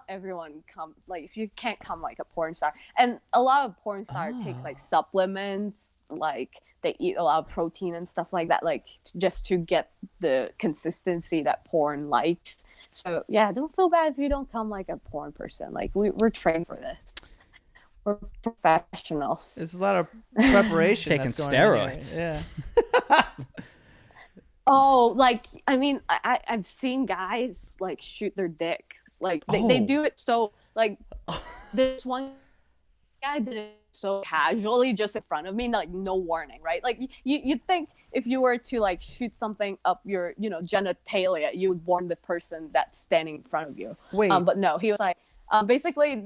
everyone come. Like if you can't come like a porn star, and a lot of porn star takes like supplements. Like they eat a lot of protein and stuff like that. Like just to get the consistency that porn likes. So yeah, don't feel bad if you don't come like a porn person. Like we're trained for this. We're professionals. It's a lot of preparation. Taking steroids. Yeah. I mean, I've seen guys like shoot their dicks. Like they do it so like this one guy did it so casually just in front of me, like no warning, right? Like you'd think if you were to like shoot something up your genitalia, you would warn the person that's standing in front of you. Wait. But no, he was like basically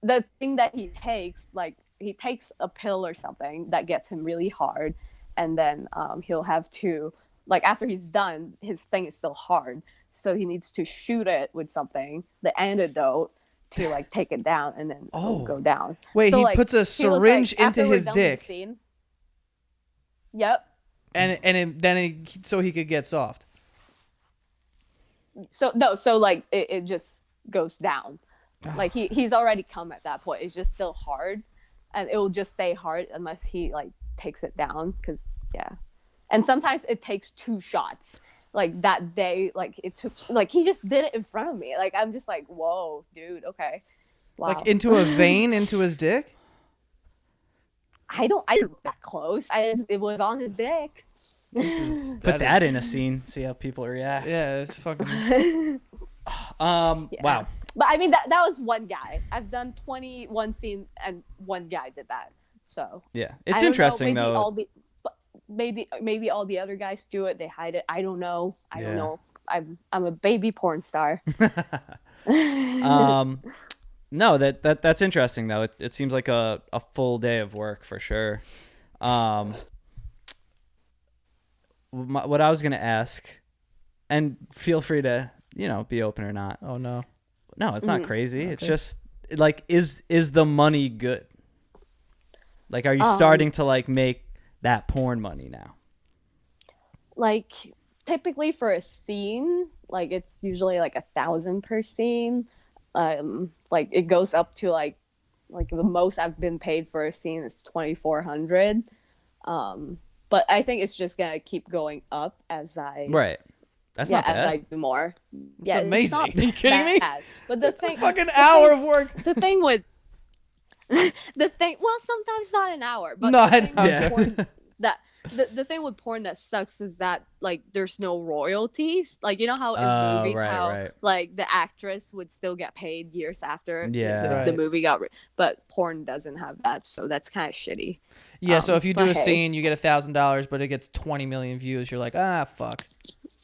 the thing that he takes, like he takes a pill or something that gets him really hard, and then he'll have to, like after he's done, his thing is still hard, so he needs to shoot it with something, the antidote, to like take it down, and then it'll go down. Wait, so, he like, puts a syringe into his dick. Yep. So he could get soft. So like it just goes down. Like he's already come at that point. It's just still hard, and it will just stay hard unless he like takes it down. Because and sometimes it takes 2 shots. Like that day, like it took, like he just did it in front of me. Like I'm just like, whoa, dude, okay, wow. Like into a vein into his dick. I don't that close. It was on his dick. Put that in a scene. See how people react. Yeah, it's fucking. Wow. But I mean, that was one guy. I've done 21 scenes, and one guy did that. So yeah, it's interesting though. Maybe all the other guys do it. They hide it. I don't know. I don't know. I'm a baby porn star. No, that's interesting though. It seems like a full day of work for sure. What I was gonna ask, and feel free to be open or not. Oh no. No, it's not crazy. Okay. It's just like, is the money good? Like, are you starting to like make that porn money now? Like typically for a scene, like it's usually like 1,000 per scene. Like it goes up to like the most I've been paid for a scene is 2,400. But I think it's just gonna keep going up as I That's not bad. As I do more. It's amazing. Are you kidding me? But that's a fucking hour of work. The thing, well, sometimes not an hour, but the thing with porn that sucks is that like there's no royalties. Like how in movies like the actress would still get paid years after if the movie got but porn doesn't have that, so that's kind of shitty. Yeah, so if you do a scene, you get $1,000, but it gets 20 million views, you're like, fuck.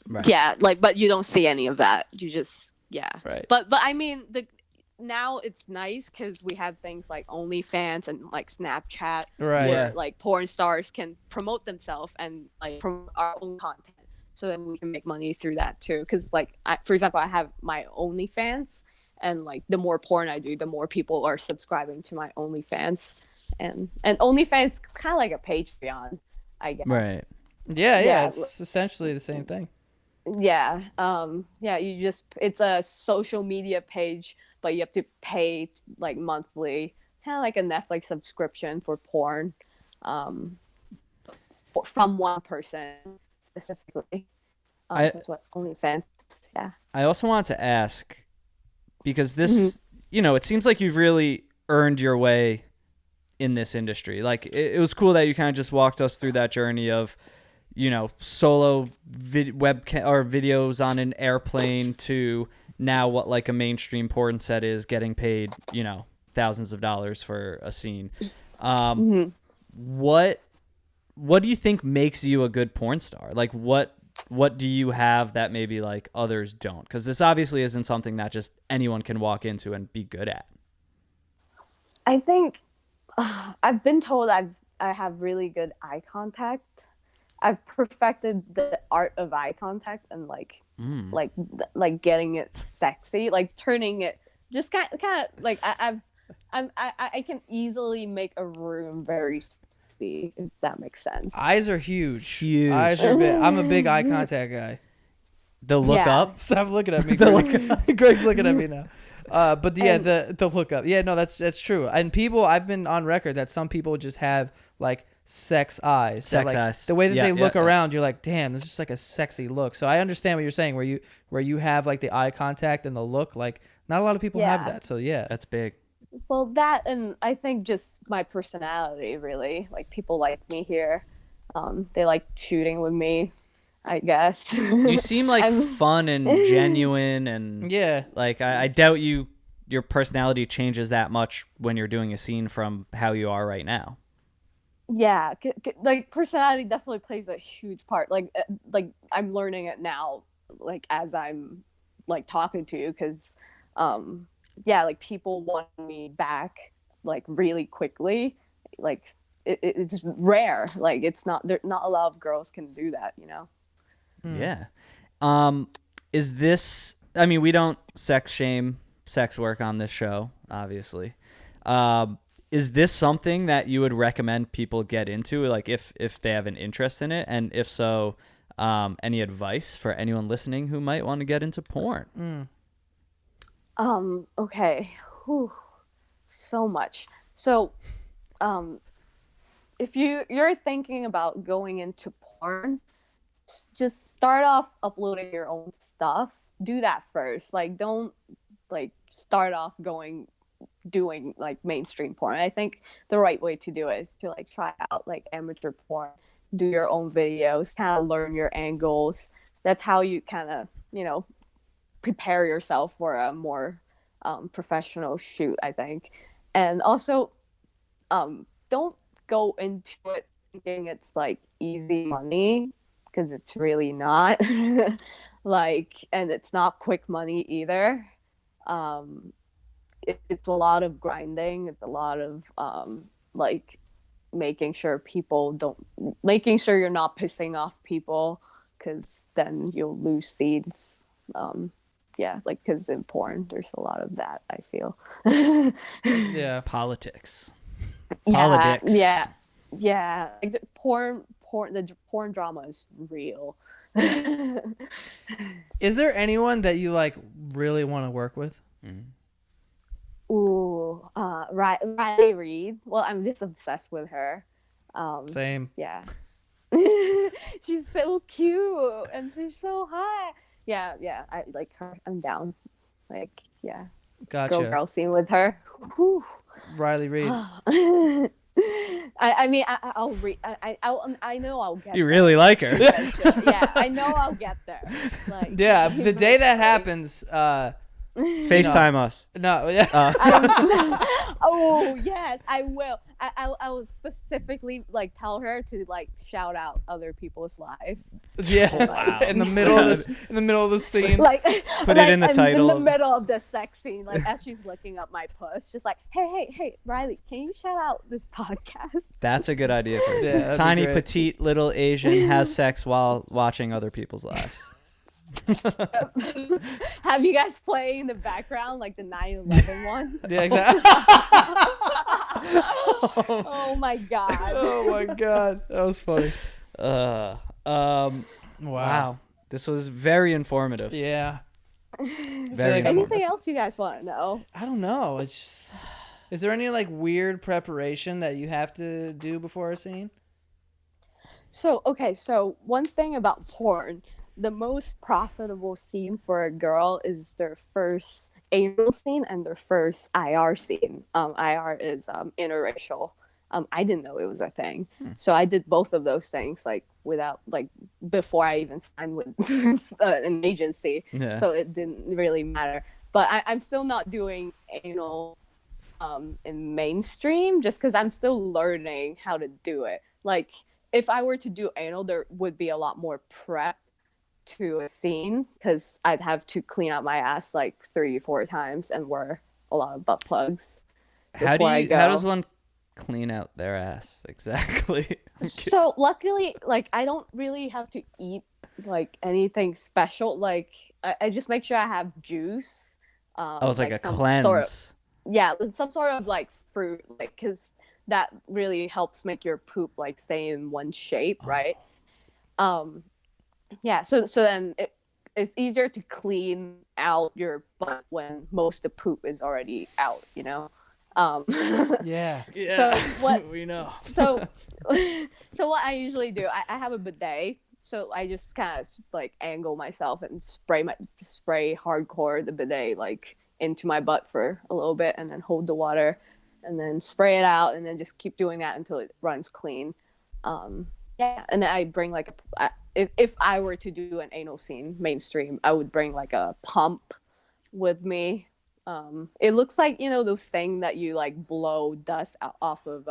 Right. Yeah, like, but you don't see any of that. You just, yeah. Right. But I mean, now it's nice because we have things like OnlyFans and like Snapchat, Right. where Yeah. like porn stars can promote themselves and like promote our own content, so then we can make money through that too. Because like, for example, I have my OnlyFans, and like the more porn I do, the more people are subscribing to my OnlyFans, and OnlyFans kind of like a Patreon, I guess. Right. Yeah, Yeah. it's essentially the same thing. Yeah. Yeah, it's a social media page, but you have to pay like monthly, kind of like a Netflix subscription for porn, from one person specifically. That's what OnlyFans is. Yeah. I also want to ask, because this, it seems like you've really earned your way in this industry. Like, it was cool that you kind of just walked us through that journey of, solo webcam or videos on an airplane to now what like a mainstream porn set is, getting paid, thousands of dollars for a scene. What do you think makes you a good porn star? Like, what do you have that maybe like others don't? Because this obviously isn't something that just anyone can walk into and be good at. I think I've been told I have really good eye contact. I've perfected the art of eye contact and like getting it sexy, like turning it just kind of like I can easily make a room very sexy, if that makes sense. Eyes are huge. Huge. Eyes are big. I'm a big eye contact guy. The look Yeah. up. Stop looking at me. Greg. Greg's looking at me now. But yeah, the look up. Yeah, no, that's true. And people, I've been on record that some people just have like sex eyes. So, Sex like, eyes. the way that they look Yeah. around, you're like, damn, this is just like a sexy look. So I understand what you're saying, where you have like the eye contact and the look. Like, not a lot of people have Yeah. that. So yeah, That's big. Well, that, and I think just my personality, really. Like, people like me here. They like shooting with me, I guess. You seem like fun and genuine, and yeah. like I doubt your personality changes that much when you're doing a scene from how you are right now. Yeah, like personality definitely plays a huge part. Like I'm learning it now, like as I'm like talking to you, because yeah, like people want me back like really quickly. Like it's rare. Like not a lot of girls can do that, Yeah. Is this? I mean, we don't sex shame sex work on this show, obviously. Is this something that you would recommend people get into, like if they have an interest in it? And if so, any advice for anyone listening who might want to get into porn? Okay. Whew. So much. So, if you're thinking about going into porn, just start off uploading your own stuff. Do that first. Like, don't like start off doing like mainstream porn. I think the right way to do it is to like try out like amateur porn, do your own videos, kind of learn your angles. That's how you kind of prepare yourself for a more professional shoot, I think. And also don't go into it thinking it's like easy money, because it's really not. Like, and it's not quick money either. It's a lot of grinding. It's a lot of like making sure you're not pissing off people, because then you'll lose seeds. Yeah, like, because in porn there's a lot of that, I feel. Yeah. Politics. Politics. Yeah. Like the porn drama is real. Is there anyone that you like really want to work with? Ooh, Riley Reid. Well, I'm just obsessed with her. Same. Yeah. She's so cute and she's so hot. Yeah, I like her. I'm down. Like, yeah. Gotcha. Girl scene with her. Whew. Riley Reid. I mean, I'll read. I know I'll get. You there. really like her. Yeah, I know I'll get there. Like, Yeah, the day that happens, FaceTime us. No, yeah. Oh yes, I will. I will specifically like tell her to like shout out other people's life. Yeah. Wow. In the middle of the scene. Like Put it in the title. in the middle of the sex scene, like as she's looking up my puss, just like, hey, Riley, can you shout out this podcast? That's a good idea for Yeah, that'd be tiny, great. petite, little Asian has sex while watching other people's lives. Have you guys playing in the background like the 9/11 one? Yeah, exactly. Oh my god. Oh my god, that was funny. Wow. This was very informative. Yeah. Very like Anything else you guys want to know? I don't know. It's just, is there any like weird preparation that you have to do before a scene? So one thing about porn, the most profitable scene for a girl is their first anal scene and their first IR scene. IR is interracial. I didn't know it was a thing, so I did both of those things like without like before I even signed with an agency. Yeah. So it didn't really matter. But I'm still not doing anal in mainstream just because I'm still learning how to do it. Like if I were to do anal, there would be a lot more prep to a scene because I'd have to clean out my ass like 3-4 times and wear a lot of butt plugs. How before does one clean out their ass exactly? So luckily, like I don't really have to eat like anything special. Like I just make sure I have juice. Oh, it's like a some cleanse. Some sort of like fruit, like because that really helps make your poop like stay in one shape, right? Yeah. So then it's easier to clean out your butt when most of the poop is already out, you know. Yeah. So what we know. So what I usually do, I have a bidet, so I just kind of like angle myself and spray hardcore the bidet like into my butt for a little bit, and then hold the water, and then spray it out, and then just keep doing that until it runs clean. Yeah, and then I bring like if I were to do an anal scene mainstream, I would bring like a pump with me. It looks like, you know, those things that you like blow dust off of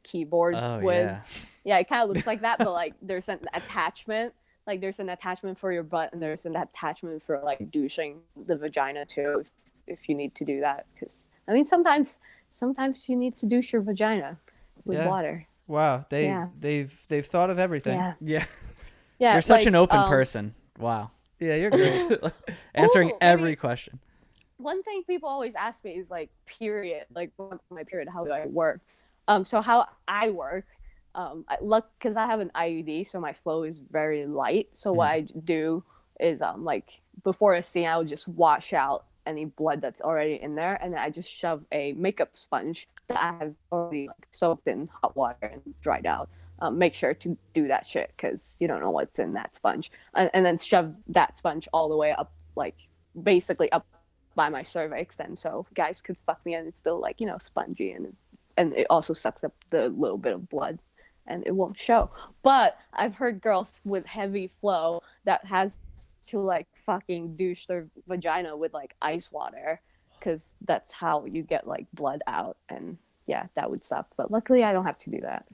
keyboards with. Yeah, it kind of looks like that, but like there's an attachment. Like there's an attachment for your butt, and there's an attachment for like douching the vagina too, if you need to do that. Because I mean, sometimes you need to douche your vagina with water. Wow, they've thought of everything. Yeah. Yeah. You're such like, an open person. Wow. Yeah, you're great. Answering Ooh, every question. One thing people always ask me is like period, like my period, how do I work? So how I work, because I have an IUD, so my flow is very light. So what I do is like before a scene, I would just wash out any blood that's already in there, and then I just shove a makeup sponge that I have already like, soaked in hot water and dried out. Make sure to do that shit because you don't know what's in that sponge, and then shove that sponge all the way up, like basically up by my cervix, and so guys could fuck me and it's still like, you know, spongy, and it also sucks up the little bit of blood and it won't show. But I've heard girls with heavy flow that has to like fucking douche their vagina with like ice water because that's how you get like blood out, and yeah, that would suck, but luckily I don't have to do that.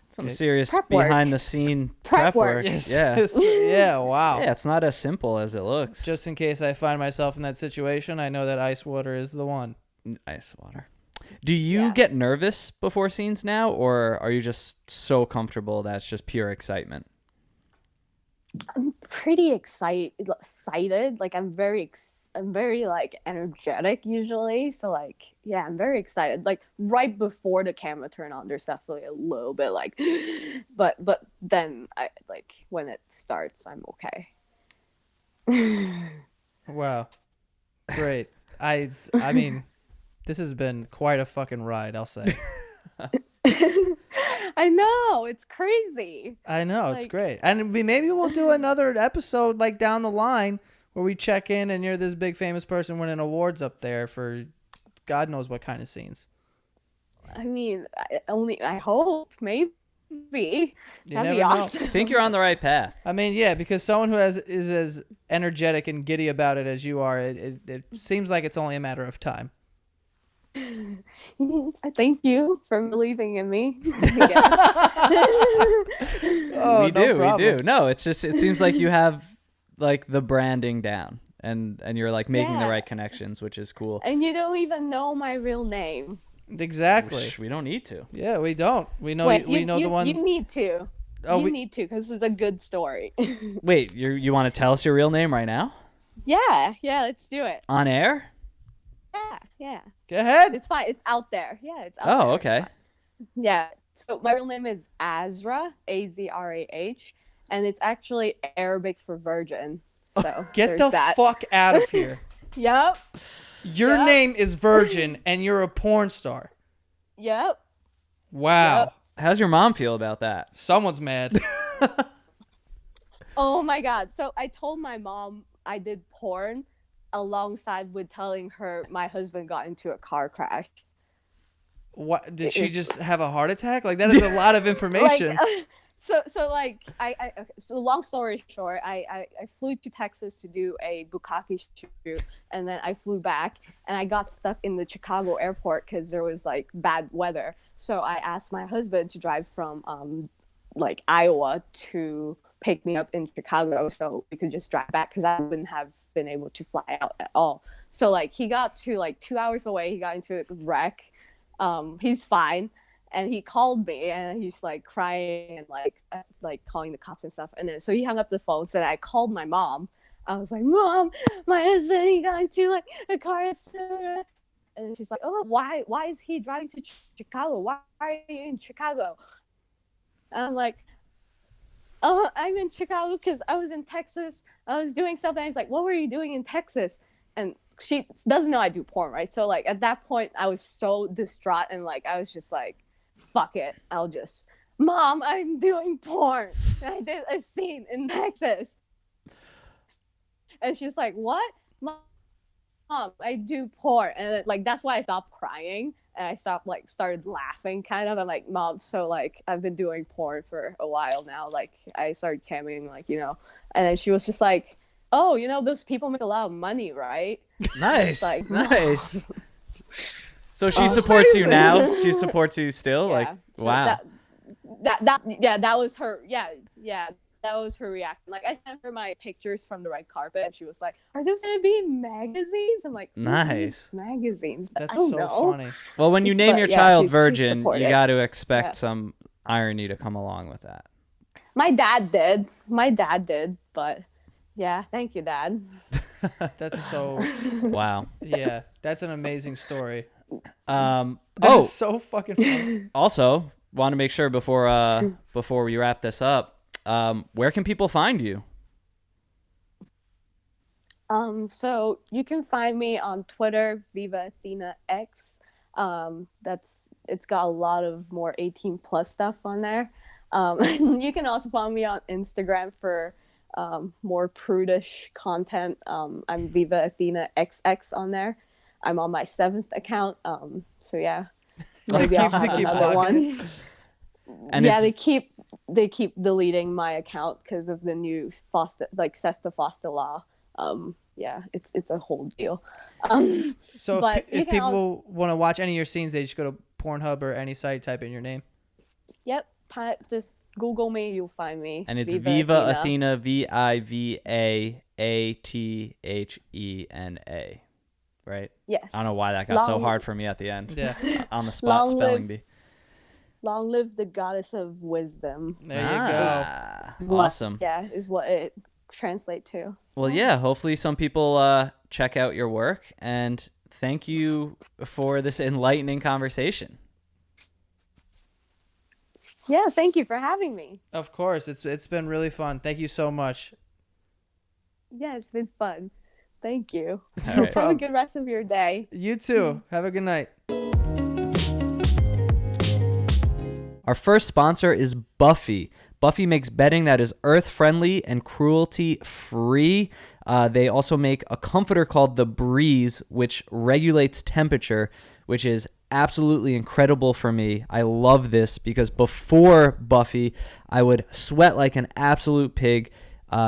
Some serious Prep work. behind the scene Prep work. Yes. Yeah. Yeah, wow. Yeah, it's not as simple as it looks. Just in case I find myself in that situation, I know that ice water is the one. Ice water. Do you get nervous before scenes now, or are you just so comfortable that it's just pure excitement? I'm pretty excited. Like I'm very like energetic usually. So like, yeah, I'm very excited. Like right before the camera turn on, there's definitely a little bit like, but then I like when it starts, I'm okay. Wow. Great. I mean, this has been quite a fucking ride, I'll say. I know, it's crazy. I know, it's Like- great. And maybe we'll do another episode like down the line where we check in and you're this big famous person winning awards up there for God knows what kind of scenes. I mean, I hope maybe. be. You That'd be never know. awesome. I think you're on the right path. I mean, yeah, because someone who is as energetic and giddy about it as you are, it seems like it's only a matter of time. I thank you for believing in me. Oh, we no do. problem. No, it's just, it seems like you have like the branding down and you're like making the Yeah. right connections, which is cool. And you don't even know my real name. Exactly. We don't need to. Yeah, we don't. We know. Wait, we know the one. You need to. Oh, you need to, because it's a good story. Wait, you want to tell us your real name right now? Yeah, let's do it. On air? Yeah. Go ahead. It's fine. It's out there. Yeah, it's out Oh, there. okay. It's fine. Yeah. So my real name is Azrah, Azrah, and it's actually Arabic for virgin. So Get there's the that. fuck out of here. Yep. Your Yep. name is Virgin, and you're a porn star. Yep. Wow. Yep. How's your mom feel about that? Someone's mad. Oh my God. So I told my mom I did porn alongside with telling her my husband got into a car crash. What? Did she just have a heart attack? Like, that is a lot of information. So long story short, I flew to Texas to do a bukkake shoot, and then I flew back, and I got stuck in the Chicago airport because there was like bad weather. So I asked my husband to drive from like Iowa to pick me up in Chicago, so we could just drive back because I wouldn't have been able to fly out at all. So like he got to like 2 hours away, he got into a wreck. He's fine. And he called me, and he's like crying and like calling the cops and stuff. And then so he hung up the phone. So I called my mom. I was like, "Mom, my husband, he got into like a car accident." And she's like, "Oh, why is he driving to Chicago? Why are you in Chicago?" And I'm like, "Oh, I'm in Chicago because I was in Texas. I was doing something." He's like, "What were you doing in Texas?" And she doesn't know I do porn, right? So like at that point, I was so distraught, and like I was just like, fuck it, Mom, I'm doing porn. And I did a scene in Texas. And she's like, what? Mom, I do porn. And like that's why I stopped crying, and I started laughing kind of. I'm like, Mom, so like I've been doing porn for a while now. Like I started camming, like, you know. And then she was just like, oh, you know, those people make a lot of money, right? Nice. Like, nice. So she supports you now? She supports you still? Yeah. Like, So wow. that was her. Yeah. That was her reaction. Like I sent her my pictures from the red carpet, and she was like, "Are those gonna be in magazines?" I'm like, Nice. magazines. That's I don't so know. funny. Well, when you name But your yeah, child she's Virgin, you supportive. got to expect Yeah. some irony to come along with that. My dad did, but yeah, thank you, Dad. That's so. Wow. Yeah, that's an amazing story. That That is so fucking funny. also want to make sure before we wrap this up, where can people find you? So you can find me on Twitter, Viva Athena X. It's got a lot of more 18 plus stuff on there. You can also follow me on Instagram for more prudish content. I'm Viva Athena XX on there. I'm on my 7th account. So yeah, maybe I'll have another one. And yeah, it's- they keep deleting my account because of the new Sesta Foster law. Yeah, it's a whole deal. So But you if can people want to watch any of your scenes, they just go to Pornhub or any site, type in your name. Yep, just Google me, you'll find me. And it's Viva Athena, VIVAATHENA, right? Yes. I don't know why that got so Long- hard for me at the end. Yeah, On the spot Long spelling live- bee. Long live the goddess of wisdom. there you go. Awesome. Yeah, is what it translates to. Well, yeah, hopefully some people check out your work, and thank you for this enlightening conversation. Yeah, thank you for having me. Of course, it's been really fun. Thank you so much. Yeah, it's been fun. Thank you. All right. Have a good rest of your day. You too. Have a good night. Our first sponsor is Buffy. Buffy makes bedding that is earth-friendly and cruelty-free. They also make a comforter called the Breeze, which regulates temperature, which is absolutely incredible for me. I love this because before Buffy, I would sweat like an absolute pig.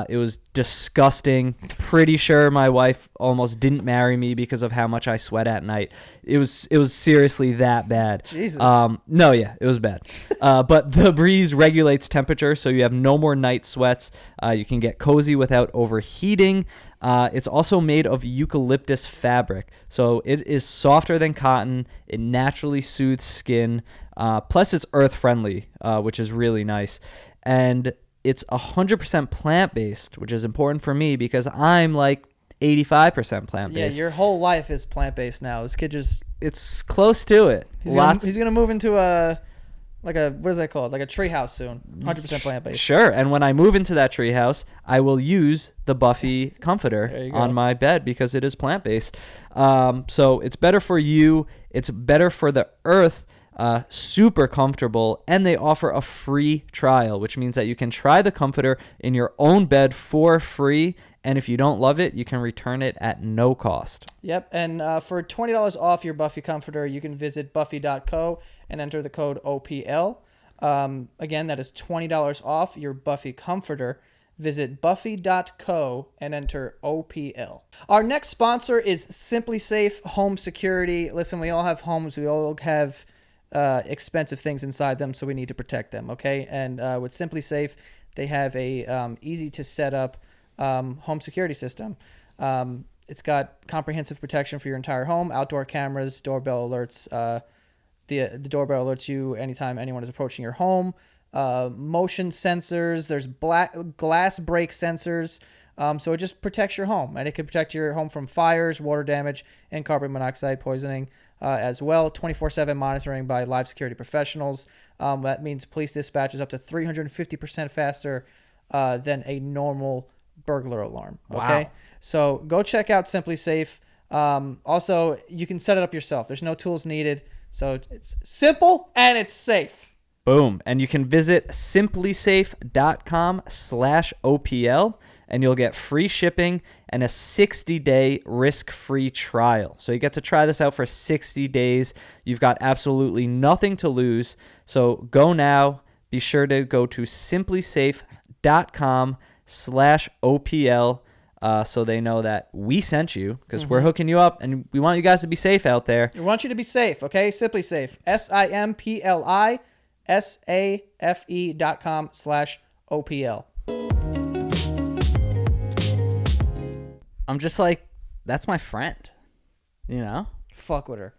It was disgusting. Pretty sure my wife almost didn't marry me because of how much I sweat at night. It was seriously that bad. Jesus. No, yeah, it was bad. But the breeze regulates temperature, so you have no more night sweats. You can get cozy without overheating. It's also made of eucalyptus fabric, so it is softer than cotton. It naturally soothes skin. Plus, it's earth friendly, which is really nice. And it's 100% plant-based, which is important for me because I'm like 85% plant-based. Yeah, your whole life is plant-based now. This kid just... It's close to it. He's gonna move into a what is that called? Like a treehouse soon. 100% plant-based. Sure, and when I move into that treehouse, I will use the Buffy comforter on my bed because it is plant-based. So it's better for you. It's better for the earth. Super comfortable, and they offer a free trial, which means that you can try the comforter in your own bed for free, and if you don't love it, you can return it at no cost. Yep, and for $20 off your Buffy comforter, you can visit buffy.co and enter the code OPL. Again, that is $20 off your Buffy comforter. Visit buffy.co and enter OPL. Our next sponsor is Simply Safe Home Security. Listen, we all have homes. We all have expensive things inside them, so we need to protect them, okay? And with Simply Safe, they have a easy to set up home security system. It's got comprehensive protection for your entire home, outdoor cameras, doorbell alerts. The doorbell alerts you anytime anyone is approaching your home. Motion sensors. There's glass break sensors. So it just protects your home, and it can protect your home from fires, water damage, and carbon monoxide poisoning as well. 24/7 monitoring by live security professionals. That means police dispatch is up to 350% faster than a normal burglar alarm. Okay, wow. So go check out Simply Safe. Also, you can set it up yourself. There's no tools needed, so it's simple and it's safe. Boom. And you can visit simplysafe.com/OPL, and you'll get free shipping and a 60-day risk-free trial. So you get to try this out for 60 days. You've got absolutely nothing to lose. So go now. Be sure to go to simplysafe.com/OPL so they know that we sent you, because we're hooking you up, and we want you guys to be safe out there. We want you to be safe, okay? Simply Safe. SIMPLISAFE.com/OPL. I'm just like, that's my friend, you know? Fuck with her.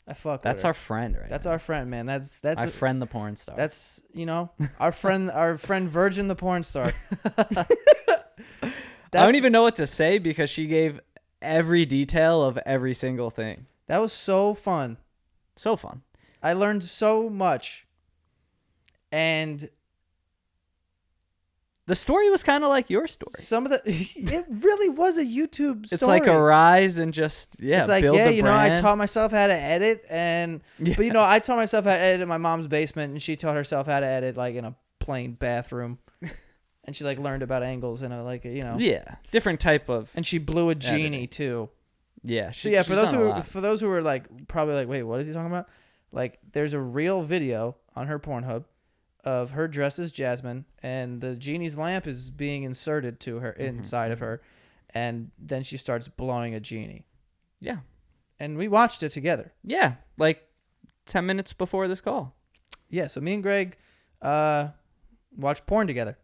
I fuck with That's her. our friend, right? That's our friend, man. That's my friend, the porn star. That's, you know, our friend Virgin the porn star. I don't even know what to say because she gave every detail of every single thing. That was so fun. So fun. I learned so much. And the story was kind of like your story. some of the it really was a YouTube story. It's like a rise and just it's like, build yeah, the you know, I brand. taught myself how to edit, and but you know, I taught myself how to edit in my mom's basement, and she taught herself how to edit like in a plain bathroom. And she like learned about angles and different type of. And she blew a genie editing. too. Yeah. So yeah, for those who are like probably like, wait, what is he talking about? Like, there's a real video on her Pornhub of her dressed as Jasmine, and the genie's lamp is being inserted to her inside of her, and then she starts blowing a genie. Yeah. And we watched it together. Yeah, like 10 minutes before this call. Yeah, so me and Greg watched porn together.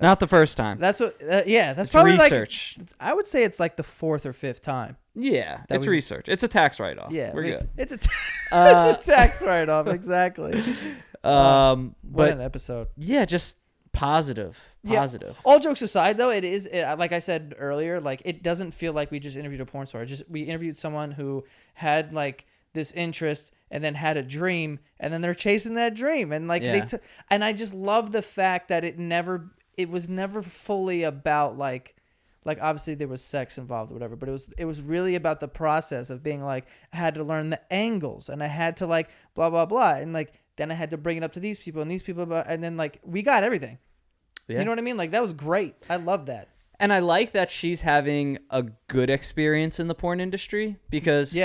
Not the first time. That's what. That's It's probably research. Like, I would say it's like the fourth or fifth time. Yeah, That it's we- research. It's a tax write-off. Yeah, we're good. It's a it's a tax write-off, exactly. What But an episode. yeah, just positive. Yeah. All jokes aside, though, like I said earlier, like it doesn't feel like we just interviewed a porn star. We interviewed someone who had like this interest and then had a dream, and then they're chasing that dream, and like and I just love the fact that it was never fully about like obviously there was sex involved or whatever, but it was really about the process of being like, I had to learn the angles, and I had to like blah blah blah, and like then I had to bring it up to these people and these people, and then like we got everything. Yeah. You know what I mean? Like that was great. I love that. And I like that she's having a good experience in the porn industry because,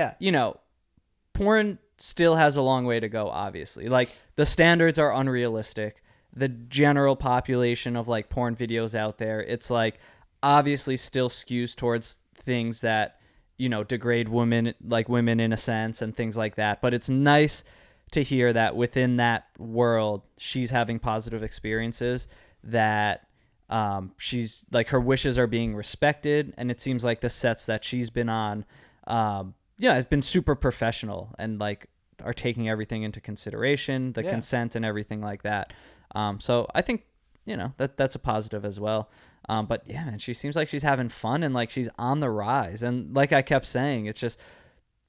porn still has a long way to go, obviously. Like, the standards are unrealistic. The general population of like porn videos out there, it's like obviously still skews towards things that, you know, degrade women, like women in a sense, and things like that. But it's nice to hear that within that world, she's having positive experiences, that she's like, her wishes are being respected. And it seems like the sets that she's been on, it's been super professional and like are taking everything into consideration, the consent and everything like that. So I think, you know, that's a positive as well. But yeah, man, she seems like she's having fun and like she's on the rise. And like I kept saying, it's just,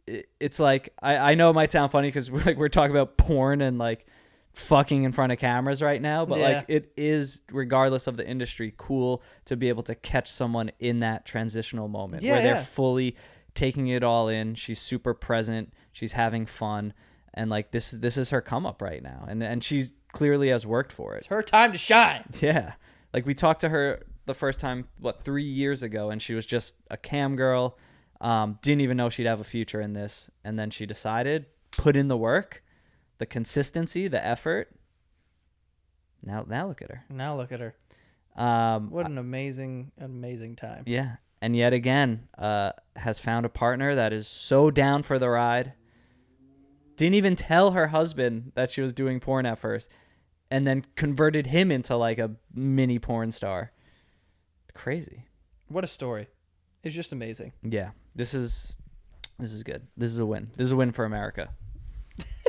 it's like, I know it might sound funny because we're talking about porn and like fucking in front of cameras right now, but like it is, regardless of the industry, cool to be able to catch someone in that transitional moment where they're fully taking it all in. She's super present. She's having fun. And like, this is her come up right now. And she clearly has worked for it. It's her time to shine. Yeah. Like, we talked to her the first time, 3 years ago, and she was just a cam girl. Didn't even know she'd have a future in this. And then she decided, put in the work, the consistency, the effort. Now look at her. Now look at her. What an amazing time. Yeah. And yet again, has found a partner that is so down for the ride. Didn't even tell her husband that she was doing porn at first, and then converted him into like a mini porn star. Crazy. What a story. It's just amazing. Yeah. This is good. This is a win. This is a win for America.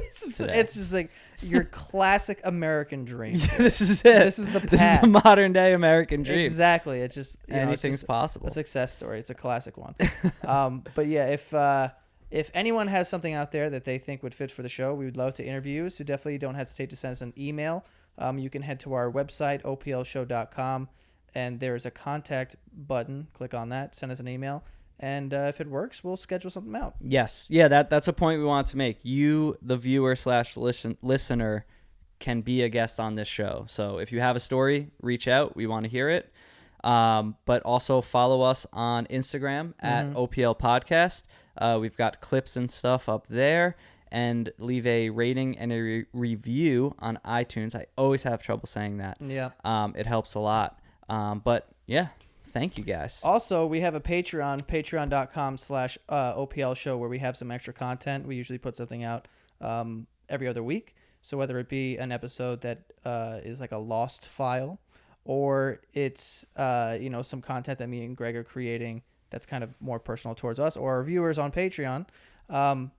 It's just like your classic American dream. This is it. This is the path. This is the modern day American dream. Exactly. It's just, anything's it's just possible. A success story. It's a classic one. But yeah, if anyone has something out there that they think would fit for the show, we would love to interview you. So definitely don't hesitate to send us an email. You can head to our website, oplshow.com, and there's a contact button. Click on that. Send us an email. And if it works, we'll schedule something out. Yes. Yeah, that's a point we want to make. You, the viewer / listener, can be a guest on this show. So if you have a story, reach out. We want to hear it. But also follow us on Instagram at OPL Podcast. We've got clips and stuff up there. And leave a rating and a review on iTunes. I always have trouble saying that. Yeah. It helps a lot. But yeah. Thank you, guys. Also, we have a Patreon, patreon.com/OPL show, where we have some extra content. We usually put something out every other week. So whether it be an episode that is like a lost file, or it's some content that me and Greg are creating that's kind of more personal towards us or our viewers on Patreon. So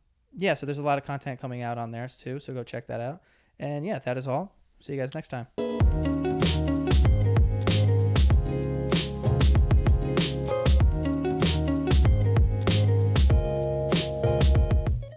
there's a lot of content coming out on there too. So go check that out. And yeah, that is all. See you guys next time.